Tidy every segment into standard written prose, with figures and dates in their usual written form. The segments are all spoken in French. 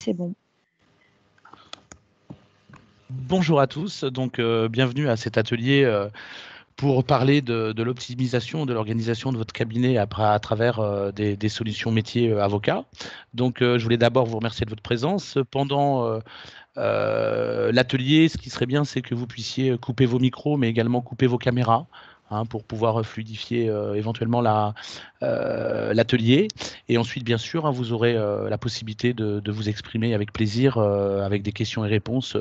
C'est bon. Bonjour à tous, donc bienvenue à cet atelier pour parler de l'optimisation de l'organisation de votre cabinet à travers des solutions métiers avocats. Donc je voulais d'abord vous remercier de votre présence. Pendant l'atelier, ce qui serait bien, c'est que vous puissiez couper vos micros, mais également couper vos caméras. Pour pouvoir fluidifier éventuellement l'atelier. Et ensuite, bien sûr, vous aurez la possibilité de vous exprimer avec plaisir, avec des questions et réponses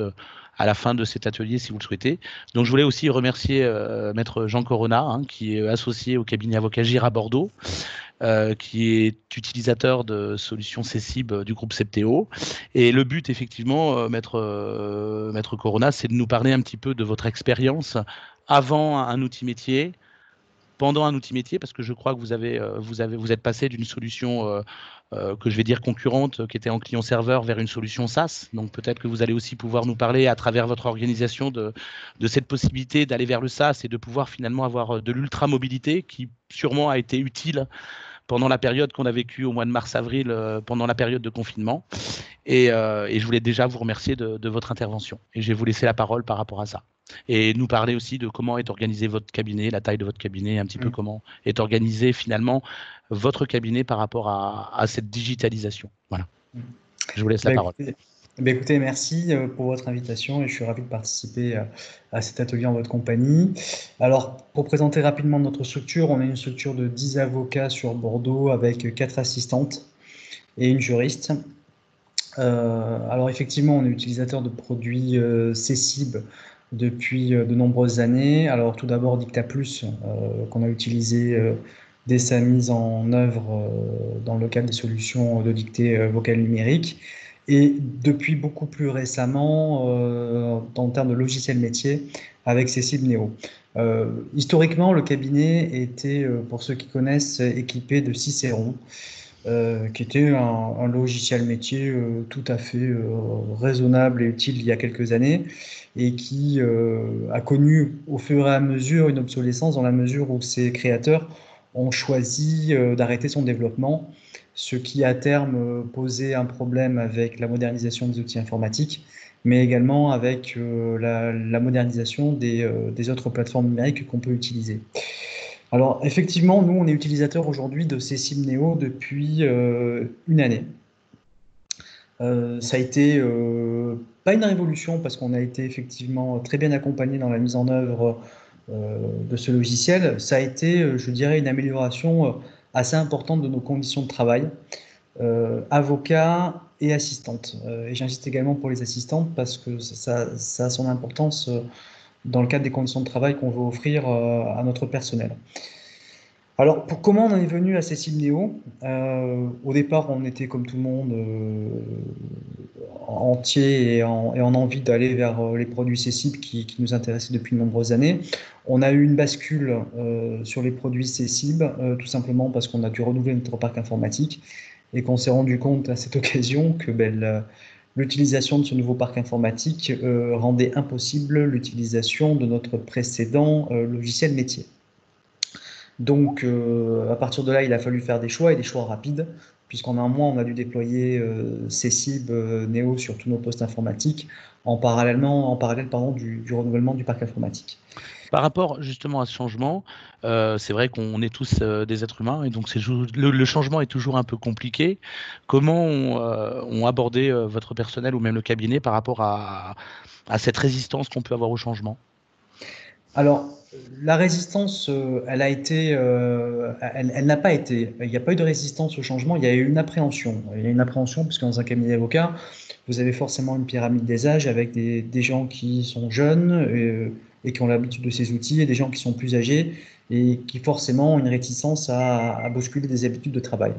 à la fin de cet atelier, si vous le souhaitez. Donc, je voulais aussi remercier Maître Jean Corona, qui est associé au cabinet avocat GIR à Bordeaux, qui est utilisateur de solutions CECIB du groupe Septéo. Et le but, effectivement, Maître Corona, c'est de nous parler un petit peu de votre expérience avant un outil métier, pendant un outil métier, parce que je crois que vous êtes passé d'une solution que je vais dire concurrente, qui était en client-serveur, vers une solution SaaS. Donc peut-être que vous allez aussi pouvoir nous parler à travers votre organisation de cette possibilité d'aller vers le SaaS et de pouvoir finalement avoir de l'ultra-mobilité qui sûrement a été utile pendant la période qu'on a vécue au mois de mars-avril, pendant la période de confinement. Et je voulais déjà vous remercier de votre intervention. Et je vais vous laisser la parole par rapport à ça. Et nous parler aussi de comment est organisé votre cabinet, la taille de votre cabinet, un petit peu comment est organisé finalement votre cabinet par rapport à cette digitalisation. Voilà. Je vous laisse la parole. Écoutez, merci pour votre invitation et je suis ravi de participer à cet atelier en votre compagnie. Alors, pour présenter rapidement notre structure, on est une structure de 10 avocats sur Bordeaux avec 4 assistantes et une juriste. Alors effectivement, on est utilisateur de produits CECIB depuis de nombreuses années. Alors tout d'abord Dicta Plus, qu'on a utilisé dès sa mise en œuvre dans le cadre des solutions de dictée vocale numérique. Et depuis beaucoup plus récemment, en termes de logiciel métier, avec CECIB Neo. Historiquement, le cabinet était, pour ceux qui connaissent, équipé de Cicéron, qui était un logiciel métier tout à fait raisonnable et utile il y a quelques années, et qui a connu au fur et à mesure une obsolescence dans la mesure où ses créateurs ont choisi d'arrêter son développement, ce qui à terme posait un problème avec la modernisation des outils informatiques, mais également avec la modernisation des autres plateformes numériques qu'on peut utiliser. Alors effectivement, nous on est utilisateur aujourd'hui de CECIB Neo depuis une année. Ça a été pas une révolution parce qu'on a été effectivement très bien accompagné dans la mise en œuvre de ce logiciel. Ça a été, je dirais, une amélioration assez importante de nos conditions de travail, avocats et assistantes. Et j'insiste également pour les assistantes parce que ça a son importance dans le cadre des conditions de travail qu'on veut offrir à notre personnel. Alors, comment on en est venu à CECIB Neo? Au départ, on était comme tout le monde entier et en envie d'aller vers les produits CECIB qui nous intéressaient depuis de nombreuses années. On a eu une bascule sur les produits CECIB, tout simplement parce qu'on a dû renouveler notre parc informatique et qu'on s'est rendu compte à cette occasion que l'utilisation de ce nouveau parc informatique rendait impossible l'utilisation de notre précédent logiciel métier. Donc, à partir de là, il a fallu faire des choix et des choix rapides, puisqu'en un mois, on a dû déployer CECIB Neo sur tous nos postes informatiques en parallèle du renouvellement du parc informatique. Par rapport justement à ce changement, c'est vrai qu'on est tous des êtres humains et donc le changement est toujours un peu compliqué. Comment ont abordé votre personnel ou même le cabinet par rapport à cette résistance qu'on peut avoir au changement? Alors, la résistance, elle n'a pas été. Il n'y a pas eu de résistance au changement, il y a eu une appréhension. Il y a une appréhension parce que dans un cabinet d'avocats, vous avez forcément une pyramide des âges avec des gens qui sont jeunes et qui ont l'habitude de ces outils et des gens qui sont plus âgés et qui forcément ont une réticence à bousculer des habitudes de travail.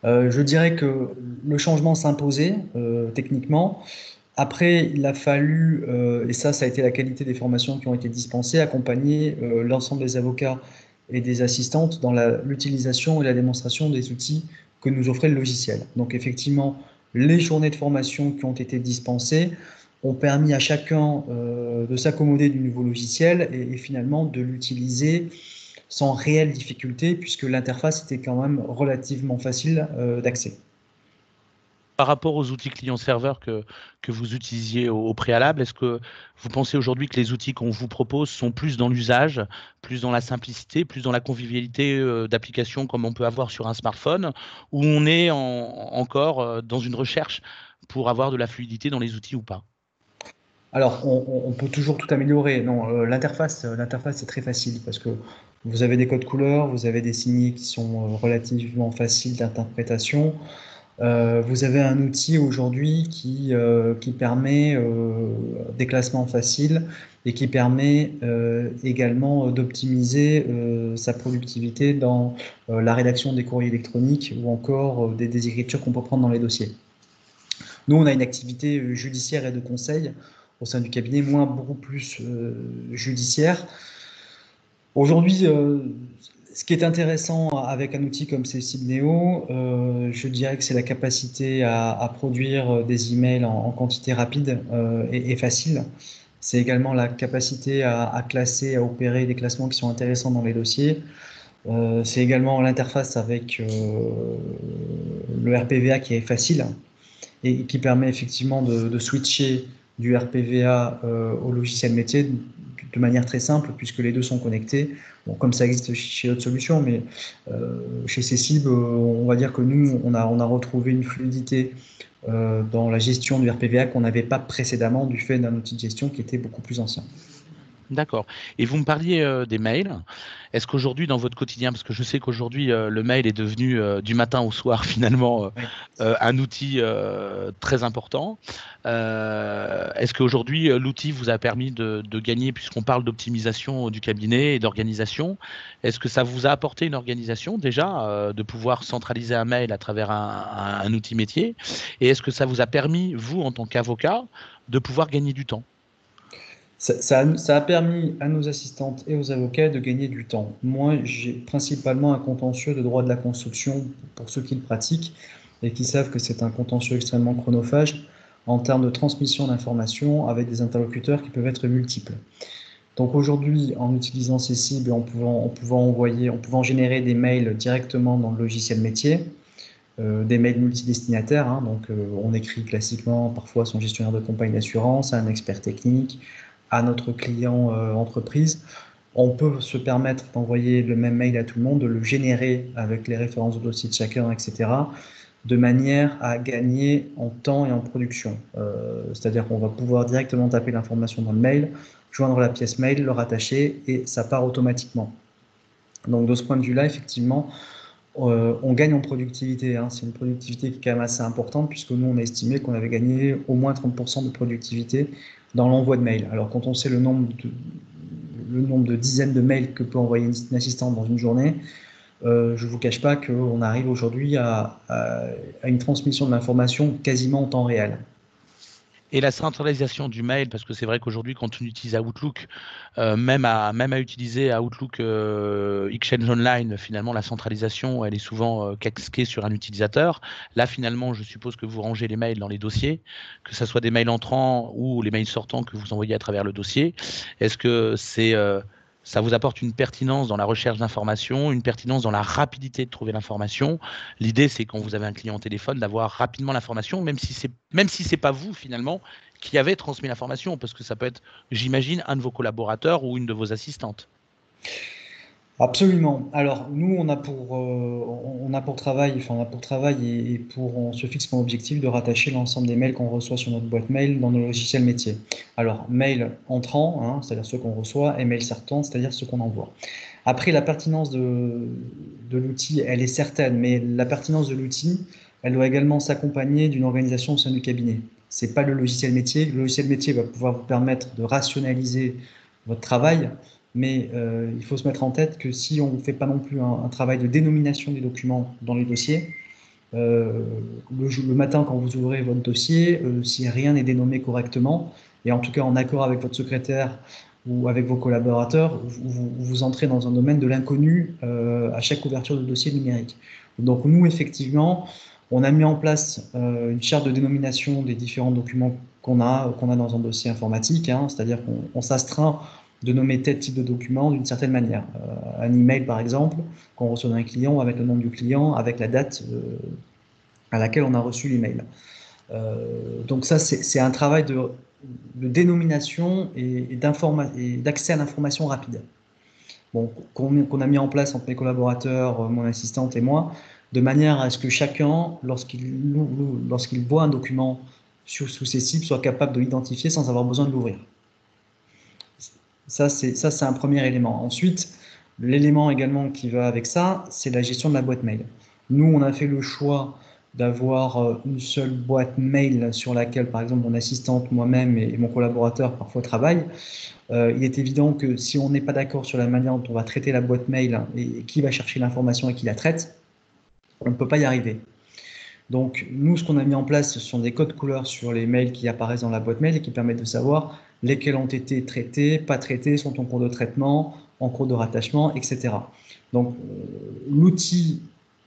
Je dirais que le changement s'imposait techniquement. Après, il a fallu, et ça a été la qualité des formations qui ont été dispensées, accompagner l'ensemble des avocats et des assistantes dans l'utilisation et la démonstration des outils que nous offrait le logiciel. Donc effectivement, les journées de formation qui ont été dispensées ont permis à chacun de s'accommoder du nouveau logiciel et finalement de l'utiliser sans réelle difficulté, puisque l'interface était quand même relativement facile d'accès. par rapport aux outils client-serveur que vous utilisiez au préalable, est-ce que vous pensez aujourd'hui que les outils qu'on vous propose sont plus dans l'usage, plus dans la simplicité, plus dans la convivialité d'applications comme on peut avoir sur un smartphone, ou on est encore dans une recherche pour avoir de la fluidité dans les outils ou pas? Alors, on peut toujours tout améliorer. Non, l'interface est très facile parce que vous avez des codes couleurs, vous avez des signets qui sont relativement faciles d'interprétation. Vous avez un outil aujourd'hui qui permet des classements faciles et qui permet également d'optimiser sa productivité dans la rédaction des courriers électroniques ou encore des écritures qu'on peut prendre dans les dossiers. Nous, on a une activité judiciaire et de conseil au sein du cabinet, moins beaucoup plus judiciaire. Aujourd'hui, ce qui est intéressant avec un outil comme Cecil Neo, je dirais que c'est la capacité à produire des emails en quantité rapide et facile. C'est également la capacité à classer, à opérer des classements qui sont intéressants dans les dossiers. C'est également l'interface avec le RPVA qui est facile et qui permet effectivement de switcher du RPVA au logiciel métier de manière très simple, puisque les deux sont connectés. Bon, comme ça existe chez d'autres solutions, mais chez Cecib, on va dire que nous, on a retrouvé une fluidité dans la gestion du RPVA qu'on n'avait pas précédemment du fait d'un outil de gestion qui était beaucoup plus ancien. D'accord. Et vous me parliez des mails. Est-ce qu'aujourd'hui, dans votre quotidien, parce que je sais qu'aujourd'hui, le mail est devenu du matin au soir, finalement, Oui. un outil très important. Est-ce qu'aujourd'hui, l'outil vous a permis de gagner, puisqu'on parle d'optimisation du cabinet et d'organisation, est-ce que ça vous a apporté une organisation déjà, de pouvoir centraliser un mail à travers un outil métier? Et est-ce que ça vous a permis, vous, en tant qu'avocat, de pouvoir gagner du temps? Ça a permis à nos assistantes et aux avocats de gagner du temps. Moi, j'ai principalement un contentieux de droit de la construction pour ceux qui le pratiquent et qui savent que c'est un contentieux extrêmement chronophage en termes de transmission d'informations avec des interlocuteurs qui peuvent être multiples. Donc aujourd'hui, en utilisant ces cibles, en pouvant générer des mails directement dans le logiciel métier, des mails multidestinataires, hein, donc on écrit classiquement parfois à son gestionnaire de compagnie d'assurance, à un expert technique, à notre client entreprise. On peut se permettre d'envoyer le même mail à tout le monde, de le générer avec les références au dossier de chacun, etc., de manière à gagner en temps et en production. C'est-à-dire qu'on va pouvoir directement taper l'information dans le mail, joindre la pièce mail, le rattacher, et ça part automatiquement. Donc de ce point de vue-là, effectivement, on gagne en productivité. Hein. C'est une productivité qui est quand même assez importante, puisque nous, on a estimé qu'on avait gagné au moins 30% de productivité dans l'envoi de mails. Alors quand on sait le nombre de dizaines de mails que peut envoyer une assistante dans une journée, je ne vous cache pas qu'on arrive aujourd'hui à une transmission de l'information quasiment en temps réel. Et la centralisation du mail, parce que c'est vrai qu'aujourd'hui, quand on utilise Outlook, même à utiliser Outlook Exchange Online, finalement, la centralisation, elle est souvent casquée sur un utilisateur. Là, finalement, je suppose que vous rangez les mails dans les dossiers, que ce soit des mails entrants ou les mails sortants que vous envoyez à travers le dossier. Est-ce que ça vous apporte une pertinence dans la recherche d'informations, une pertinence dans la rapidité de trouver l'information? L'idée, c'est quand vous avez un client au téléphone, d'avoir rapidement l'information, même si c'est pas vous, finalement, qui avez transmis l'information, parce que ça peut être, j'imagine, un de vos collaborateurs ou une de vos assistantes. Absolument. Alors nous, on a pour travail, enfin on a pour travail on se fixe comme objectif de rattacher l'ensemble des mails qu'on reçoit sur notre boîte mail dans nos logiciels métiers. Alors mail entrant, hein, c'est-à-dire ceux qu'on reçoit, et mail sortant, c'est-à-dire ceux qu'on envoie. Après, la pertinence de l'outil, elle est certaine, mais la pertinence de l'outil, elle doit également s'accompagner d'une organisation au sein du cabinet. C'est pas le logiciel métier. Le logiciel métier va pouvoir vous permettre de rationaliser votre travail, mais il faut se mettre en tête que si on ne fait pas non plus un travail de dénomination des documents dans les dossiers, le matin quand vous ouvrez votre dossier, si rien n'est dénommé correctement, et en tout cas en accord avec votre secrétaire ou avec vos collaborateurs, vous entrez dans un domaine de l'inconnu à chaque ouverture de dossier numérique. Donc nous, effectivement, on a mis en place une charte de dénomination des différents documents qu'on a dans un dossier informatique, hein, c'est-à-dire qu'on s'astreint de nommer tel type de document d'une certaine manière. Un email, par exemple, qu'on reçoit d'un client, avec le nom du client, avec la date à laquelle on a reçu l'email. Donc ça, c'est un travail de dénomination et d'accès à l'information rapide. Bon, qu'on a mis en place entre mes collaborateurs, mon assistante et moi, de manière à ce que chacun, lorsqu'il voit un document sous ses cibles, soit capable de l'identifier sans avoir besoin de l'ouvrir. Ça, c'est un premier élément. Ensuite, l'élément également qui va avec ça, c'est la gestion de la boîte mail. Nous, on a fait le choix d'avoir une seule boîte mail sur laquelle, par exemple, mon assistante, moi-même et mon collaborateur parfois travaillent. Il est évident que si on n'est pas d'accord sur la manière dont on va traiter la boîte mail et qui va chercher l'information et qui la traite, on ne peut pas y arriver. Donc, nous, ce qu'on a mis en place, ce sont des codes couleurs sur les mails qui apparaissent dans la boîte mail et qui permettent de savoir lesquels ont été traités, pas traités, sont en cours de traitement, en cours de rattachement, etc. Donc, l'outil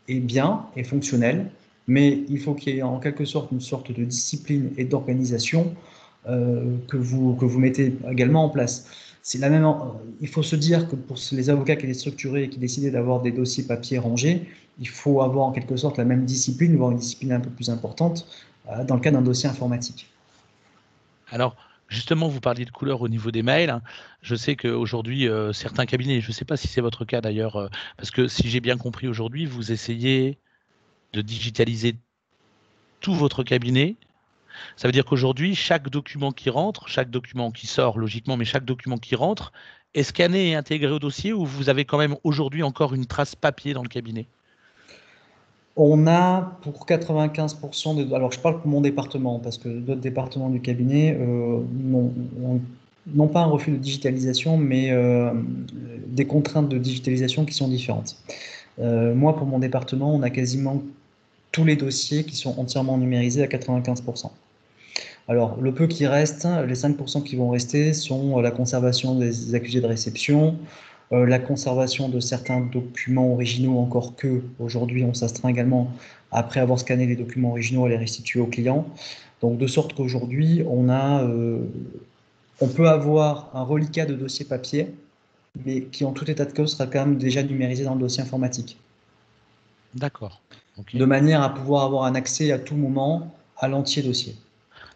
est bien, est fonctionnel, mais il faut qu'il y ait en quelque sorte une sorte de discipline et d'organisation que vous mettez également en place. C'est la même, il faut se dire que pour les avocats qui étaient structurés et qui décidaient d'avoir des dossiers papier rangés, il faut avoir en quelque sorte la même discipline, voire une discipline un peu plus importante dans le cas d'un dossier informatique. Alors, justement, vous parliez de couleur au niveau des mails. Je sais qu'aujourd'hui, certains cabinets, je ne sais pas si c'est votre cas d'ailleurs, parce que si j'ai bien compris aujourd'hui, vous essayez de digitaliser tout votre cabinet. Ça veut dire qu'aujourd'hui, chaque document qui rentre, chaque document qui sort, logiquement, mais chaque document qui rentre, est scanné et intégré au dossier ou vous avez quand même aujourd'hui encore une trace papier dans le cabinet? On a pour 95% alors je parle pour mon département, parce que d'autres départements du cabinet n'ont pas un refus de digitalisation, mais des contraintes de digitalisation qui sont différentes. Moi, pour mon département, on a quasiment tous les dossiers qui sont entièrement numérisés à 95%. Alors, le peu qui reste, les 5% qui vont rester sont la conservation des accusés de réception, la conservation de certains documents originaux, encore que aujourd'hui on s'astreint également, après avoir scanné les documents originaux, à les restituer au client. Donc, de sorte qu'aujourd'hui, on peut avoir un reliquat de dossiers papier, mais qui en tout état de cause sera quand même déjà numérisé dans le dossier informatique. D'accord. Okay. De manière à pouvoir avoir un accès à tout moment à l'entier dossier.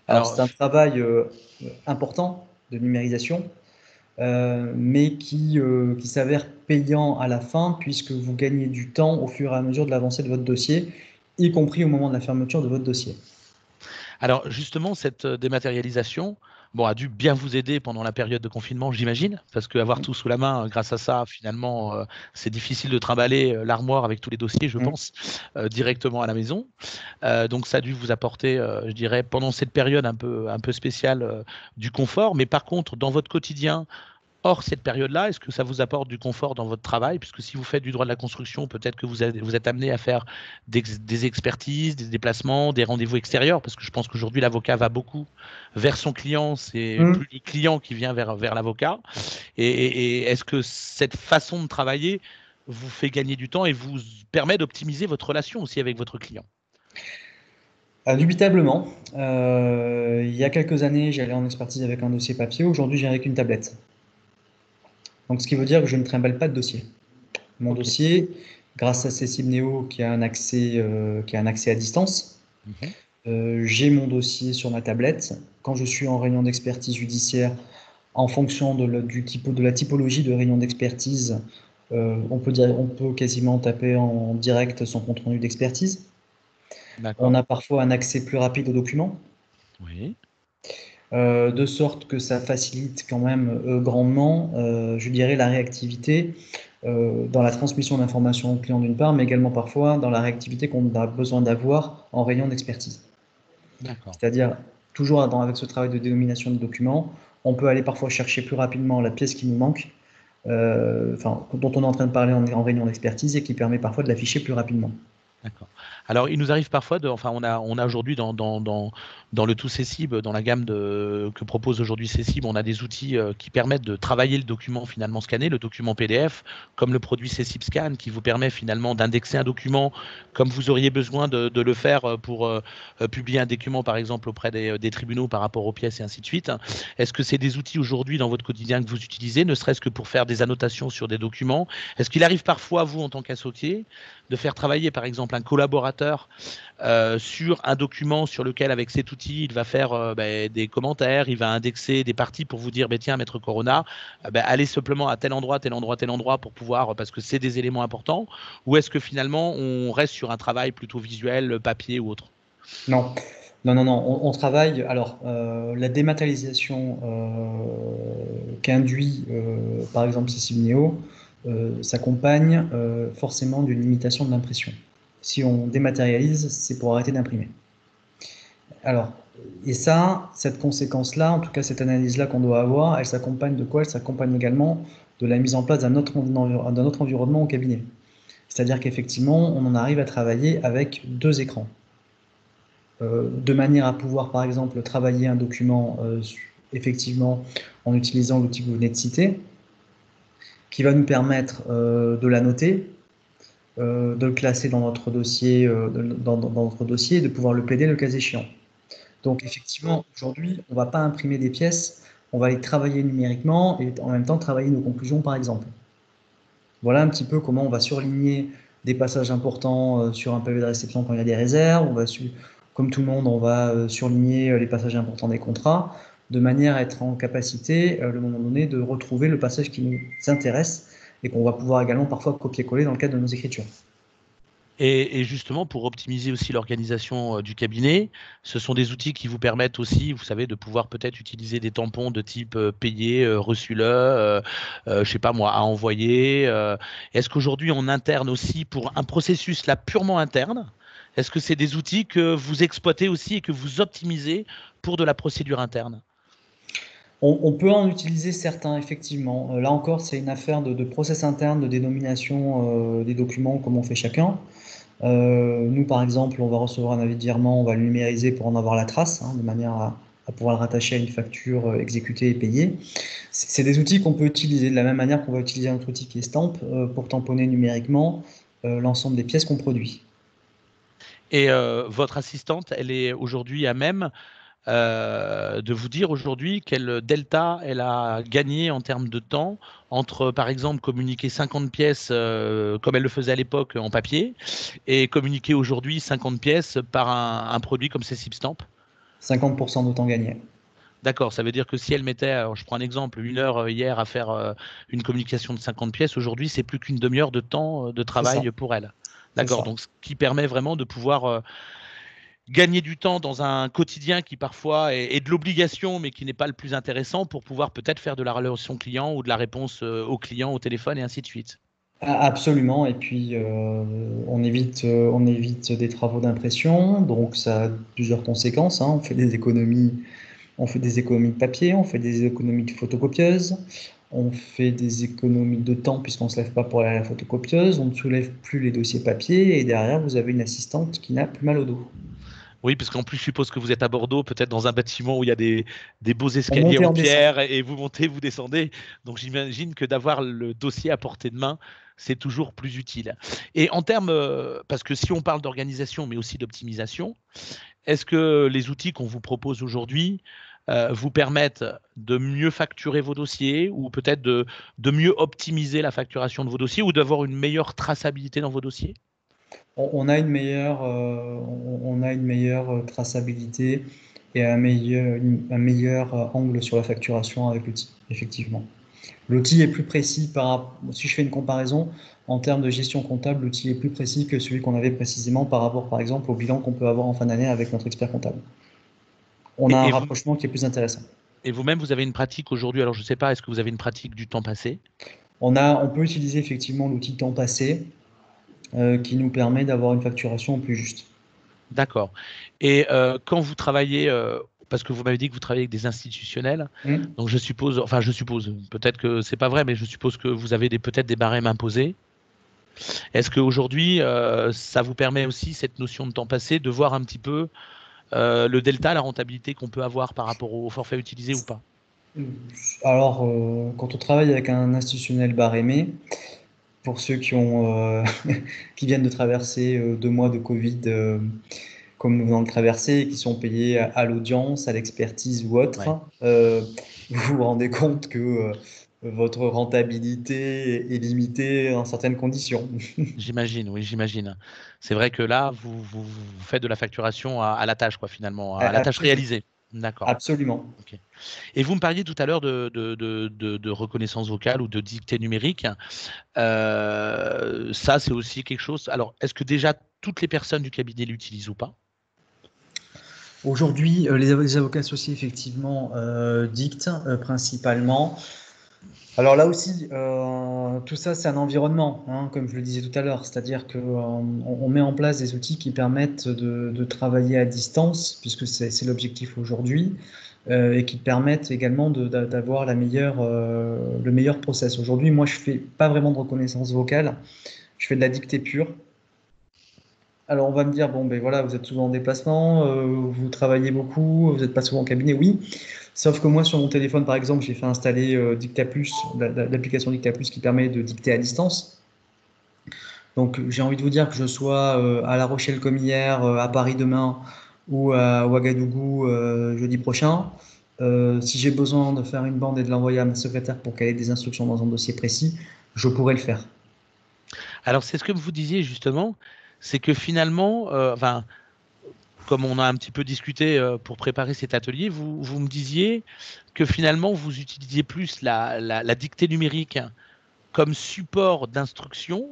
Alors, c'est un travail important de numérisation, mais qui s'avère payant à la fin, puisque vous gagnez du temps au fur et à mesure de l'avancée de votre dossier, y compris au moment de la fermeture de votre dossier. Alors justement, cette dématérialisation a dû bien vous aider pendant la période de confinement, j'imagine, parce qu'avoir tout sous la main, grâce à ça, finalement, c'est difficile de trimballer l'armoire avec tous les dossiers, je pense, directement à la maison. Donc ça a dû vous apporter, je dirais, pendant cette période un peu spéciale, du confort. Mais par contre, dans votre quotidien, hors cette période-là, est-ce que ça vous apporte du confort dans votre travail? Puisque si vous faites du droit de la construction, peut-être que vous êtes amené à faire des expertises, des déplacements, des rendez-vous extérieurs, parce que je pense qu'aujourd'hui, l'avocat va beaucoup vers son client, c'est plus le client qui vient vers l'avocat. Et est-ce que cette façon de travailler vous fait gagner du temps et vous permet d'optimiser votre relation aussi avec votre client? Indubitablement. Il y a quelques années, j'allais en expertise avec un dossier papier. Aujourd'hui, j'ai avec une tablette. Donc, ce qui veut dire que je ne trimballe pas de dossier. Mon dossier, grâce à Cécile Néo qui a un accès à distance, j'ai mon dossier sur ma tablette. Quand je suis en réunion d'expertise judiciaire, en fonction de la typologie de réunion d'expertise, on peut quasiment taper en direct son compte rendu d'expertise. On a parfois un accès plus rapide aux documents. Oui. De sorte que ça facilite quand même grandement, je dirais, la réactivité dans la transmission d'informations au client d'une part, mais également parfois dans la réactivité qu'on a besoin d'avoir en réunion d'expertise. C'est-à-dire, toujours avec ce travail de dénomination de documents, on peut aller parfois chercher plus rapidement la pièce qui nous manque, dont on est en train de parler en réunion d'expertise et qui permet parfois de l'afficher plus rapidement. D'accord. Alors, il nous arrive parfois on a aujourd'hui dans le tout Cécib, dans la gamme que propose aujourd'hui Cécib, on a des outils qui permettent de travailler le document finalement scanné, le document PDF, comme le produit Cécib Scan, qui vous permet finalement d'indexer un document comme vous auriez besoin de le faire pour publier un document, par exemple, auprès des tribunaux par rapport aux pièces et ainsi de suite. Est-ce que c'est des outils aujourd'hui dans votre quotidien que vous utilisez, ne serait-ce que pour faire des annotations sur des documents? Est-ce qu'il arrive parfois, vous, en tant qu'associé, de faire travailler, par exemple, exemple un collaborateur sur un document sur lequel, avec cet outil, il va faire des commentaires, il va indexer des parties pour vous dire, tiens, Maître Corona, allez simplement à tel endroit, tel endroit, tel endroit pour pouvoir, parce que c'est des éléments importants, ou est-ce que finalement, on reste sur un travail plutôt visuel, papier ou autre? Non, non, non, non. On travaille. Alors, la dématérialisation qu'induit, par exemple, Cecil s'accompagne forcément d'une limitation de l'impression. Si on dématérialise, c'est pour arrêter d'imprimer. Alors, et ça, cette conséquence-là, en tout cas cette analyse-là qu'on doit avoir, elle s'accompagne de quoi? Elle s'accompagne également de la mise en place d'un autre environnement au cabinet. C'est-à-dire qu'effectivement, on en arrive à travailler avec 2 écrans. De manière à pouvoir, par exemple, travailler un document effectivement en utilisant l'outil que vous venez de citer, qui va nous permettre de l'annoter, de le classer dans notre dossier, dans notre dossier et de pouvoir le plaider le cas échéant. Donc effectivement, aujourd'hui, on ne va pas imprimer des pièces, on va les travailler numériquement et en même temps travailler nos conclusions, par exemple. Voilà un petit peu comment on va surligner des passages importants sur un pavé de réception quand il y a des réserves. Comme tout le monde, on va surligner les passages importants des contrats, de manière à être en capacité, le moment donné, de retrouver le passage qui nous intéresse et qu'on va pouvoir également parfois copier-coller dans le cadre de nos écritures. Et justement, pour optimiser aussi l'organisation du cabinet, ce sont des outils qui vous permettent aussi, vous savez, de pouvoir peut-être utiliser des tampons de type payer, reçu-le, je sais pas moi, à envoyer. Est-ce qu'aujourd'hui, en interne aussi, pour un processus là purement interne, est-ce que c'est des outils que vous exploitez aussi et que vous optimisez pour de la procédure interne? On peut en utiliser certains, effectivement. Là encore, c'est une affaire de process interne, de dénomination des documents, comme on fait chacun. Nous, par exemple, on va recevoir un avis de virement, on va le numériser pour en avoir la trace, de manière à pouvoir le rattacher à une facture exécutée et payée. C'est des outils qu'on peut utiliser de la même manière qu'on va utiliser un autre outil qui est Stamp pour tamponner numériquement l'ensemble des pièces qu'on produit. Et votre assistante, elle est aujourd'hui à même de vous dire aujourd'hui quel delta elle a gagné en termes de temps entre, par exemple, communiquer 50 pièces comme elle le faisait à l'époque en papier et communiquer aujourd'hui 50 pièces par un produit comme Stamp. 50% de temps gagné. D'accord, ça veut dire que si elle mettait, alors je prends un exemple, 1 heure hier à faire une communication de 50 pièces, aujourd'hui c'est plus qu'une demi-heure de temps de C'est ça, travail pour elle. c'est D'accord, ça. donc ce qui permet vraiment de pouvoir gagner du temps dans un quotidien qui parfois est de l'obligation, mais qui n'est pas le plus intéressant pour pouvoir peut-être faire de la relation client ou de la réponse au client au téléphone et ainsi de suite. Absolument, et puis on évite des travaux d'impression, donc ça a plusieurs conséquences. On fait des économies de papier, on fait des économies de photocopieuse, on fait des économies de temps puisqu'on ne se lève pas pour aller à la photocopieuse, on ne soulève plus les dossiers papier et derrière vous avez une assistante qui n'a plus mal au dos. Oui, parce qu'en plus, je suppose que vous êtes à Bordeaux, peut-être dans un bâtiment où il y a des beaux On escaliers monte et en on descend. pierre et vous montez, vous descendez. Donc j'imagine que d'avoir le dossier à portée de main, c'est toujours plus utile. Et en termes, parce que si on parle d'organisation, mais aussi d'optimisation, est-ce que les outils qu'on vous propose aujourd'hui vous permettent de mieux facturer vos dossiers ou peut-être de mieux optimiser la facturation de vos dossiers ou d'avoir une meilleure traçabilité dans vos dossiers? On a une meilleure traçabilité et un meilleur angle sur la facturation avec l'outil, effectivement. L'outil est plus précis si je fais une comparaison, en termes de gestion comptable, l'outil est plus précis que celui qu'on avait précisément par rapport, par exemple, au bilan qu'on peut avoir en fin d'année avec notre expert comptable. On a Et, un et vous, rapprochement qui est plus intéressant. et vous-même, vous avez une pratique aujourd'hui, alors je ne sais pas, est-ce que vous avez une pratique du temps passé? On peut utiliser effectivement l'outil temps passé qui nous permet d'avoir une facturation plus juste. D'accord. Et quand vous travaillez, parce que vous m'avez dit que vous travaillez avec des institutionnels, Hmm. donc je suppose, peut-être que c'est pas vrai, mais je suppose que vous avez peut-être des barèmes imposés. Est-ce qu'aujourd'hui, ça vous permet aussi, cette notion de temps passé, de voir un petit peu le delta, la rentabilité qu'on peut avoir par rapport au forfait utilisé ou pas? Alors, quand on travaille avec un institutionnel barémé, pour ceux qui viennent de traverser 2 mois de Covid comme nous venons de traverser, qui sont payés à l'audience, à l'expertise ou Ouais. autre, vous vous rendez compte que votre rentabilité est limitée dans certaines conditions. J'imagine, oui, j'imagine. C'est vrai que là, vous faites de la facturation à la tâche, quoi, finalement, à la tâche Absolument. réalisée. D'accord. Absolument. Ok. Et vous me parliez tout à l'heure de reconnaissance vocale ou de dictée numérique. Ça, c'est aussi quelque chose. Alors, est-ce que déjà toutes les personnes du cabinet l'utilisent ou pas? Aujourd'hui, les avocats associés, effectivement, dictent principalement. Alors là aussi, tout ça, c'est un environnement, hein, comme je le disais tout à l'heure, c'est-à-dire qu'on met en place des outils qui permettent de travailler à distance, puisque c'est l'objectif aujourd'hui, et qui permettent également d'avoir le meilleur process. Aujourd'hui, moi, je fais pas vraiment de reconnaissance vocale, je fais de la dictée pure. Alors on va me dire, bon, ben voilà, vous êtes souvent en déplacement, vous travaillez beaucoup, vous n'êtes pas souvent au cabinet, oui. Sauf que moi, sur mon téléphone, par exemple, j'ai fait installer Dictaplus, l'application Dictaplus qui permet de dicter à distance. Donc j'ai envie de vous dire que je sois à La Rochelle comme hier, à Paris demain ou à Ouagadougou jeudi prochain. Si j'ai besoin de faire une bande et de l'envoyer à ma secrétaire pour qu'elle ait des instructions dans un dossier précis, je pourrais le faire. Alors, c'est ce que vous disiez justement, c'est que finalement, enfin, comme on a un petit peu discuté pour préparer cet atelier, vous me disiez que finalement, vous utilisiez plus la dictée numérique comme support d'instruction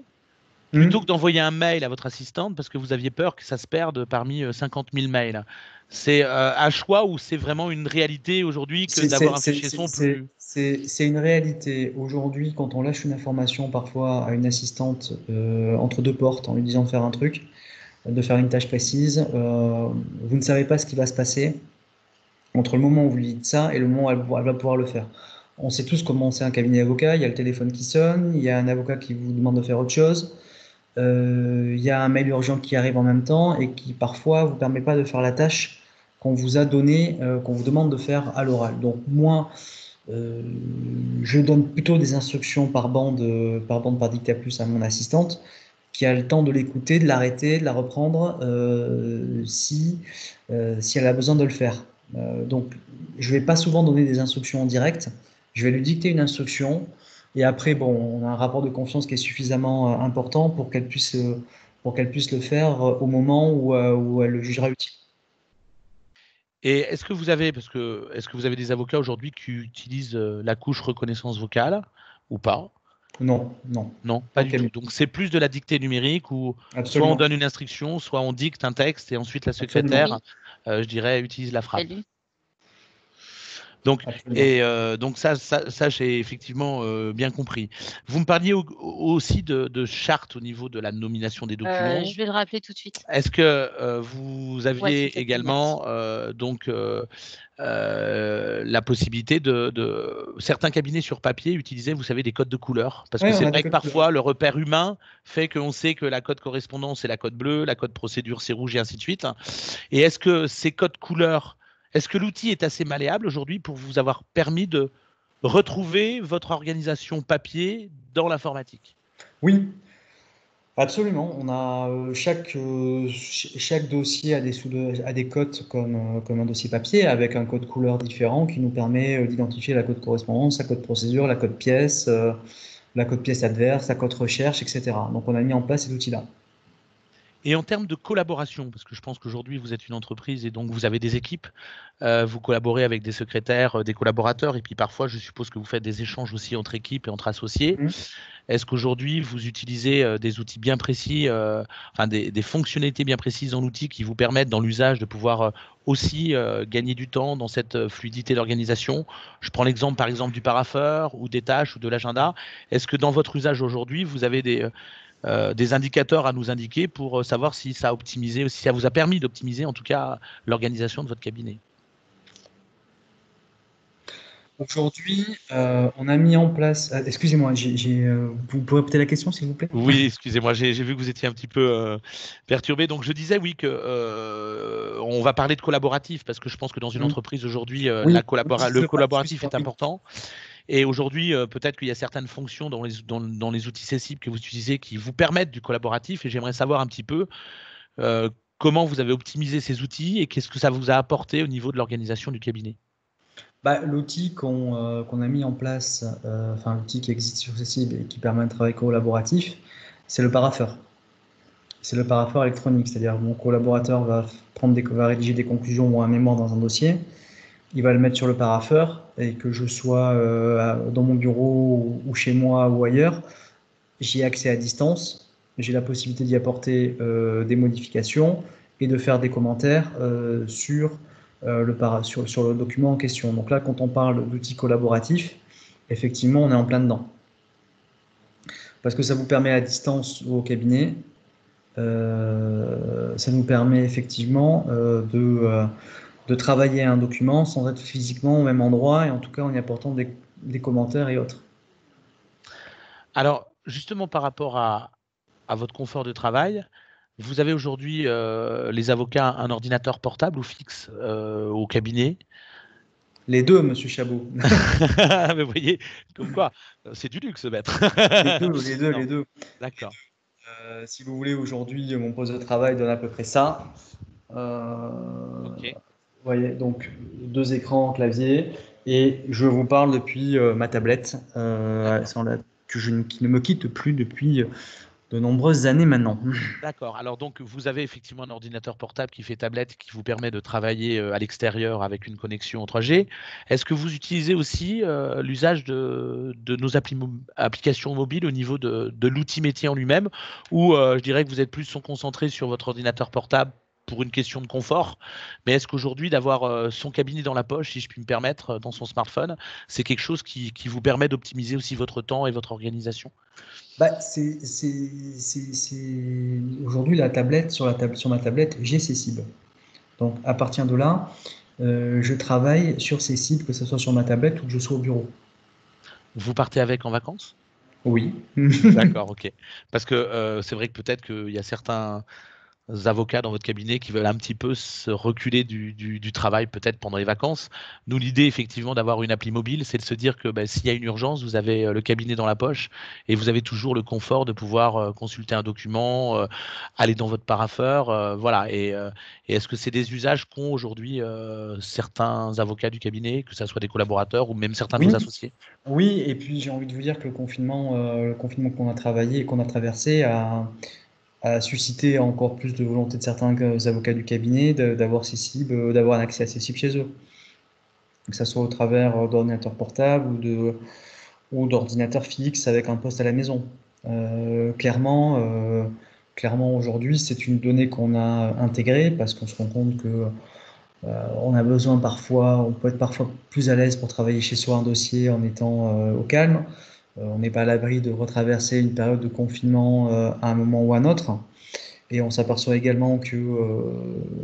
plutôt que Hmm. d'envoyer un mail à votre assistante parce que vous aviez peur que ça se perde parmi 50 000 mails. C'est un choix ou c'est vraiment une réalité aujourd'hui que d'avoir un fichier son plus... C'est une réalité. Aujourd'hui, quand on lâche une information parfois à une assistante entre deux portes en lui disant de faire un truc, de faire une tâche précise, vous ne savez pas ce qui va se passer entre le moment où vous lui dites ça et le moment où elle va pouvoir le faire. On sait tous comment c'est un cabinet d'avocat, il y a le téléphone qui sonne, il y a un avocat qui vous demande de faire autre chose, il y a un mail urgent qui arrive en même temps et qui parfois vous permet pas de faire la tâche qu'on vous a donnée, qu'on vous demande de faire à l'oral. Donc moi, euh, je donne plutôt des instructions par Dictaplus à mon assistante qui a le temps de l'écouter, de l'arrêter, de la reprendre si elle a besoin de le faire. Donc, je ne vais pas souvent donner des instructions en direct. Je vais lui dicter une instruction et après, bon, on a un rapport de confiance qui est suffisamment important pour qu'elle puisse le faire au moment où elle le jugera utile. Et est-ce que vous avez, parce que est-ce que vous avez des avocats aujourd'hui qui utilisent la couche reconnaissance vocale ou pas? Non, non, Non, pas pas au du tout. cabinet. Donc c'est plus de la dictée numérique où soit on Absolument, donne une instruction, soit on dicte un texte et ensuite la absolument, secrétaire, Oui, je dirais, utilise la c'est frappe. lui. Donc, absolument. donc ça j'ai effectivement bien compris. Vous me parliez aussi de charte au niveau de la nomination des documents. Je vais le rappeler tout de suite. Est-ce que vous Ouais, s'il aviez te plaît, merci. également la possibilité certains cabinets sur papier utilisaient, vous savez, des codes de couleur parce Oui, que on c'est a des vrai que codes couleurs. parfois le repère humain fait qu'on sait que la code correspondance c'est la code bleue, la code procédure c'est rouge et ainsi de suite. Et est-ce que ces codes couleurs, est-ce que l'outil est assez malléable aujourd'hui pour vous avoir permis de retrouver votre organisation papier dans l'informatique? Oui, absolument. On a chaque dossier a des codes comme un dossier papier avec un code couleur différent qui nous permet d'identifier la code correspondance, la code procédure, la code pièce adverse, la code recherche, etc. Donc on a mis en place cet outil-là. Et en termes de collaboration, parce que je pense qu'aujourd'hui vous êtes une entreprise et donc vous avez des équipes, vous collaborez avec des secrétaires, des collaborateurs, et puis parfois je suppose que vous faites des échanges aussi entre équipes et entre associés. Mhm. Est-ce qu'aujourd'hui vous utilisez des outils bien précis, enfin des fonctionnalités bien précises dans l'outil qui vous permettent dans l'usage de pouvoir aussi gagner du temps dans cette fluidité d'organisation? Je prends l'exemple par exemple du parapheur ou des tâches ou de l'agenda. Est-ce que dans votre usage aujourd'hui, vous avez des indicateurs à nous indiquer pour savoir si ça a optimisé, si ça vous a permis d'optimiser en tout cas l'organisation de votre cabinet? Aujourd'hui, on a mis en place. Excusez-moi, vous pouvez répéter la question, s'il vous plaît? Oui, excusez-moi, j'ai vu que vous étiez un petit peu perturbé. Donc je disais oui que on va parler de collaboratif parce que je pense que dans une Mhm. entreprise aujourd'hui, Oui, le le collaboratif est oui. important. Et aujourd'hui, peut-être qu'il y a certaines fonctions dans les outils accessibles que vous utilisez qui vous permettent du collaboratif. Et j'aimerais savoir un petit peu comment vous avez optimisé ces outils et qu'est-ce que ça vous a apporté au niveau de l'organisation du cabinet. L'outil qu'on a mis en place, enfin l'outil qui existe sur Cessible et qui permet un travail collaboratif, c'est le parapheur. C'est le parapheur électronique, c'est-à-dire mon collaborateur va rédiger des conclusions ou un mémoire dans un dossier, il va le mettre sur le parapheur et que je sois dans mon bureau ou chez moi ou ailleurs, j'y ai accès à distance, j'ai la possibilité d'y apporter des modifications et de faire des commentaires sur le document en question. Donc là, quand on parle d'outils collaboratifs, effectivement, on est en plein dedans. Parce que ça vous permet à distance ou au cabinet, ça nous permet effectivement de travailler un document sans être physiquement au même endroit et en tout cas en y apportant des commentaires et autres. Alors, justement, par rapport à votre confort de travail, vous avez aujourd'hui, les avocats, un ordinateur portable ou fixe au cabinet? Les deux, monsieur Chabot. Mais vous voyez, comme quoi, c'est du luxe, maître. Non, Les deux. d'accord. Si vous voulez, aujourd'hui, mon poste de travail donne à peu près ça. Ok. Vous voyez, donc 2 écrans, clavier, et je vous parle depuis ma tablette, D'accord. qui ne me quitte plus depuis de nombreuses années maintenant. D'accord. Alors donc, vous avez effectivement un ordinateur portable qui fait tablette, qui vous permet de travailler à l'extérieur avec une connexion en 3G. Est-ce que vous utilisez aussi l'usage de nos applications mobiles au niveau de l'outil métier en lui-même, ou je dirais que vous êtes plus concentré sur votre ordinateur portable pour une question de confort, mais est-ce qu'aujourd'hui d'avoir son cabinet dans la poche, si je puis me permettre, dans son smartphone, c'est quelque chose qui vous permet d'optimiser aussi votre temps et votre organisation? Aujourd'hui, la tablette, sur ma tablette, j'ai ces cibles. Donc, à partir de là, je travaille sur ces cibles, que ce soit sur ma tablette ou que je sois au bureau. Vous partez avec en vacances? Oui. D'accord, ok. Parce que c'est vrai que peut-être qu'il y a certains avocats dans votre cabinet qui veulent un petit peu se reculer du travail peut-être pendant les vacances. Nous, l'idée effectivement d'avoir une appli mobile, c'est de se dire que s'il y a une urgence, vous avez le cabinet dans la poche et vous avez toujours le confort de pouvoir consulter un document, aller dans votre parapheur, voilà. Et est-ce que c'est des usages qu'ont aujourd'hui certains avocats du cabinet, que ce soit des collaborateurs ou même certains de Oui, vos associés? oui, et puis j'ai envie de vous dire que le confinement qu'on a travaillé et qu'on a traversé a suscité encore plus de volonté de certains avocats du cabinet d'avoir ces cibles, d'avoir un accès à ces cibles chez eux. Que ce soit au travers d'ordinateurs portables ou d'ordinateurs fixes avec un poste à la maison. Clairement aujourd'hui, c'est une donnée qu'on a intégrée parce qu'on se rend compte que on a besoin parfois, on peut être parfois plus à l'aise pour travailler chez soi un dossier en étant au calme. On n'est pas à l'abri de retraverser une période de confinement à un moment ou à un autre. Et on s'aperçoit également que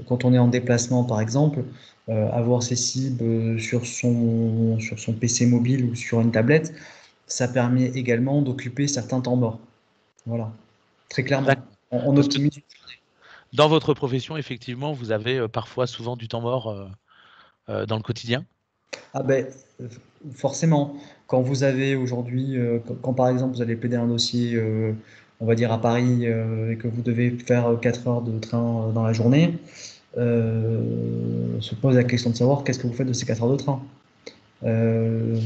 quand on est en déplacement, par exemple, avoir ses cibles sur son PC mobile ou sur une tablette, ça permet également d'occuper certains temps morts. Voilà, très clairement. D'accord. On Parce que optimise. dans votre profession, effectivement, vous avez parfois souvent du temps mort dans le quotidien. Ah ben, forcément, quand vous avez aujourd'hui, quand par exemple vous allez plaider un dossier, on va dire à Paris, et que vous devez faire 4 heures de train dans la journée, se pose la question de savoir qu'est-ce que vous faites de ces 4 heures de train. Euh,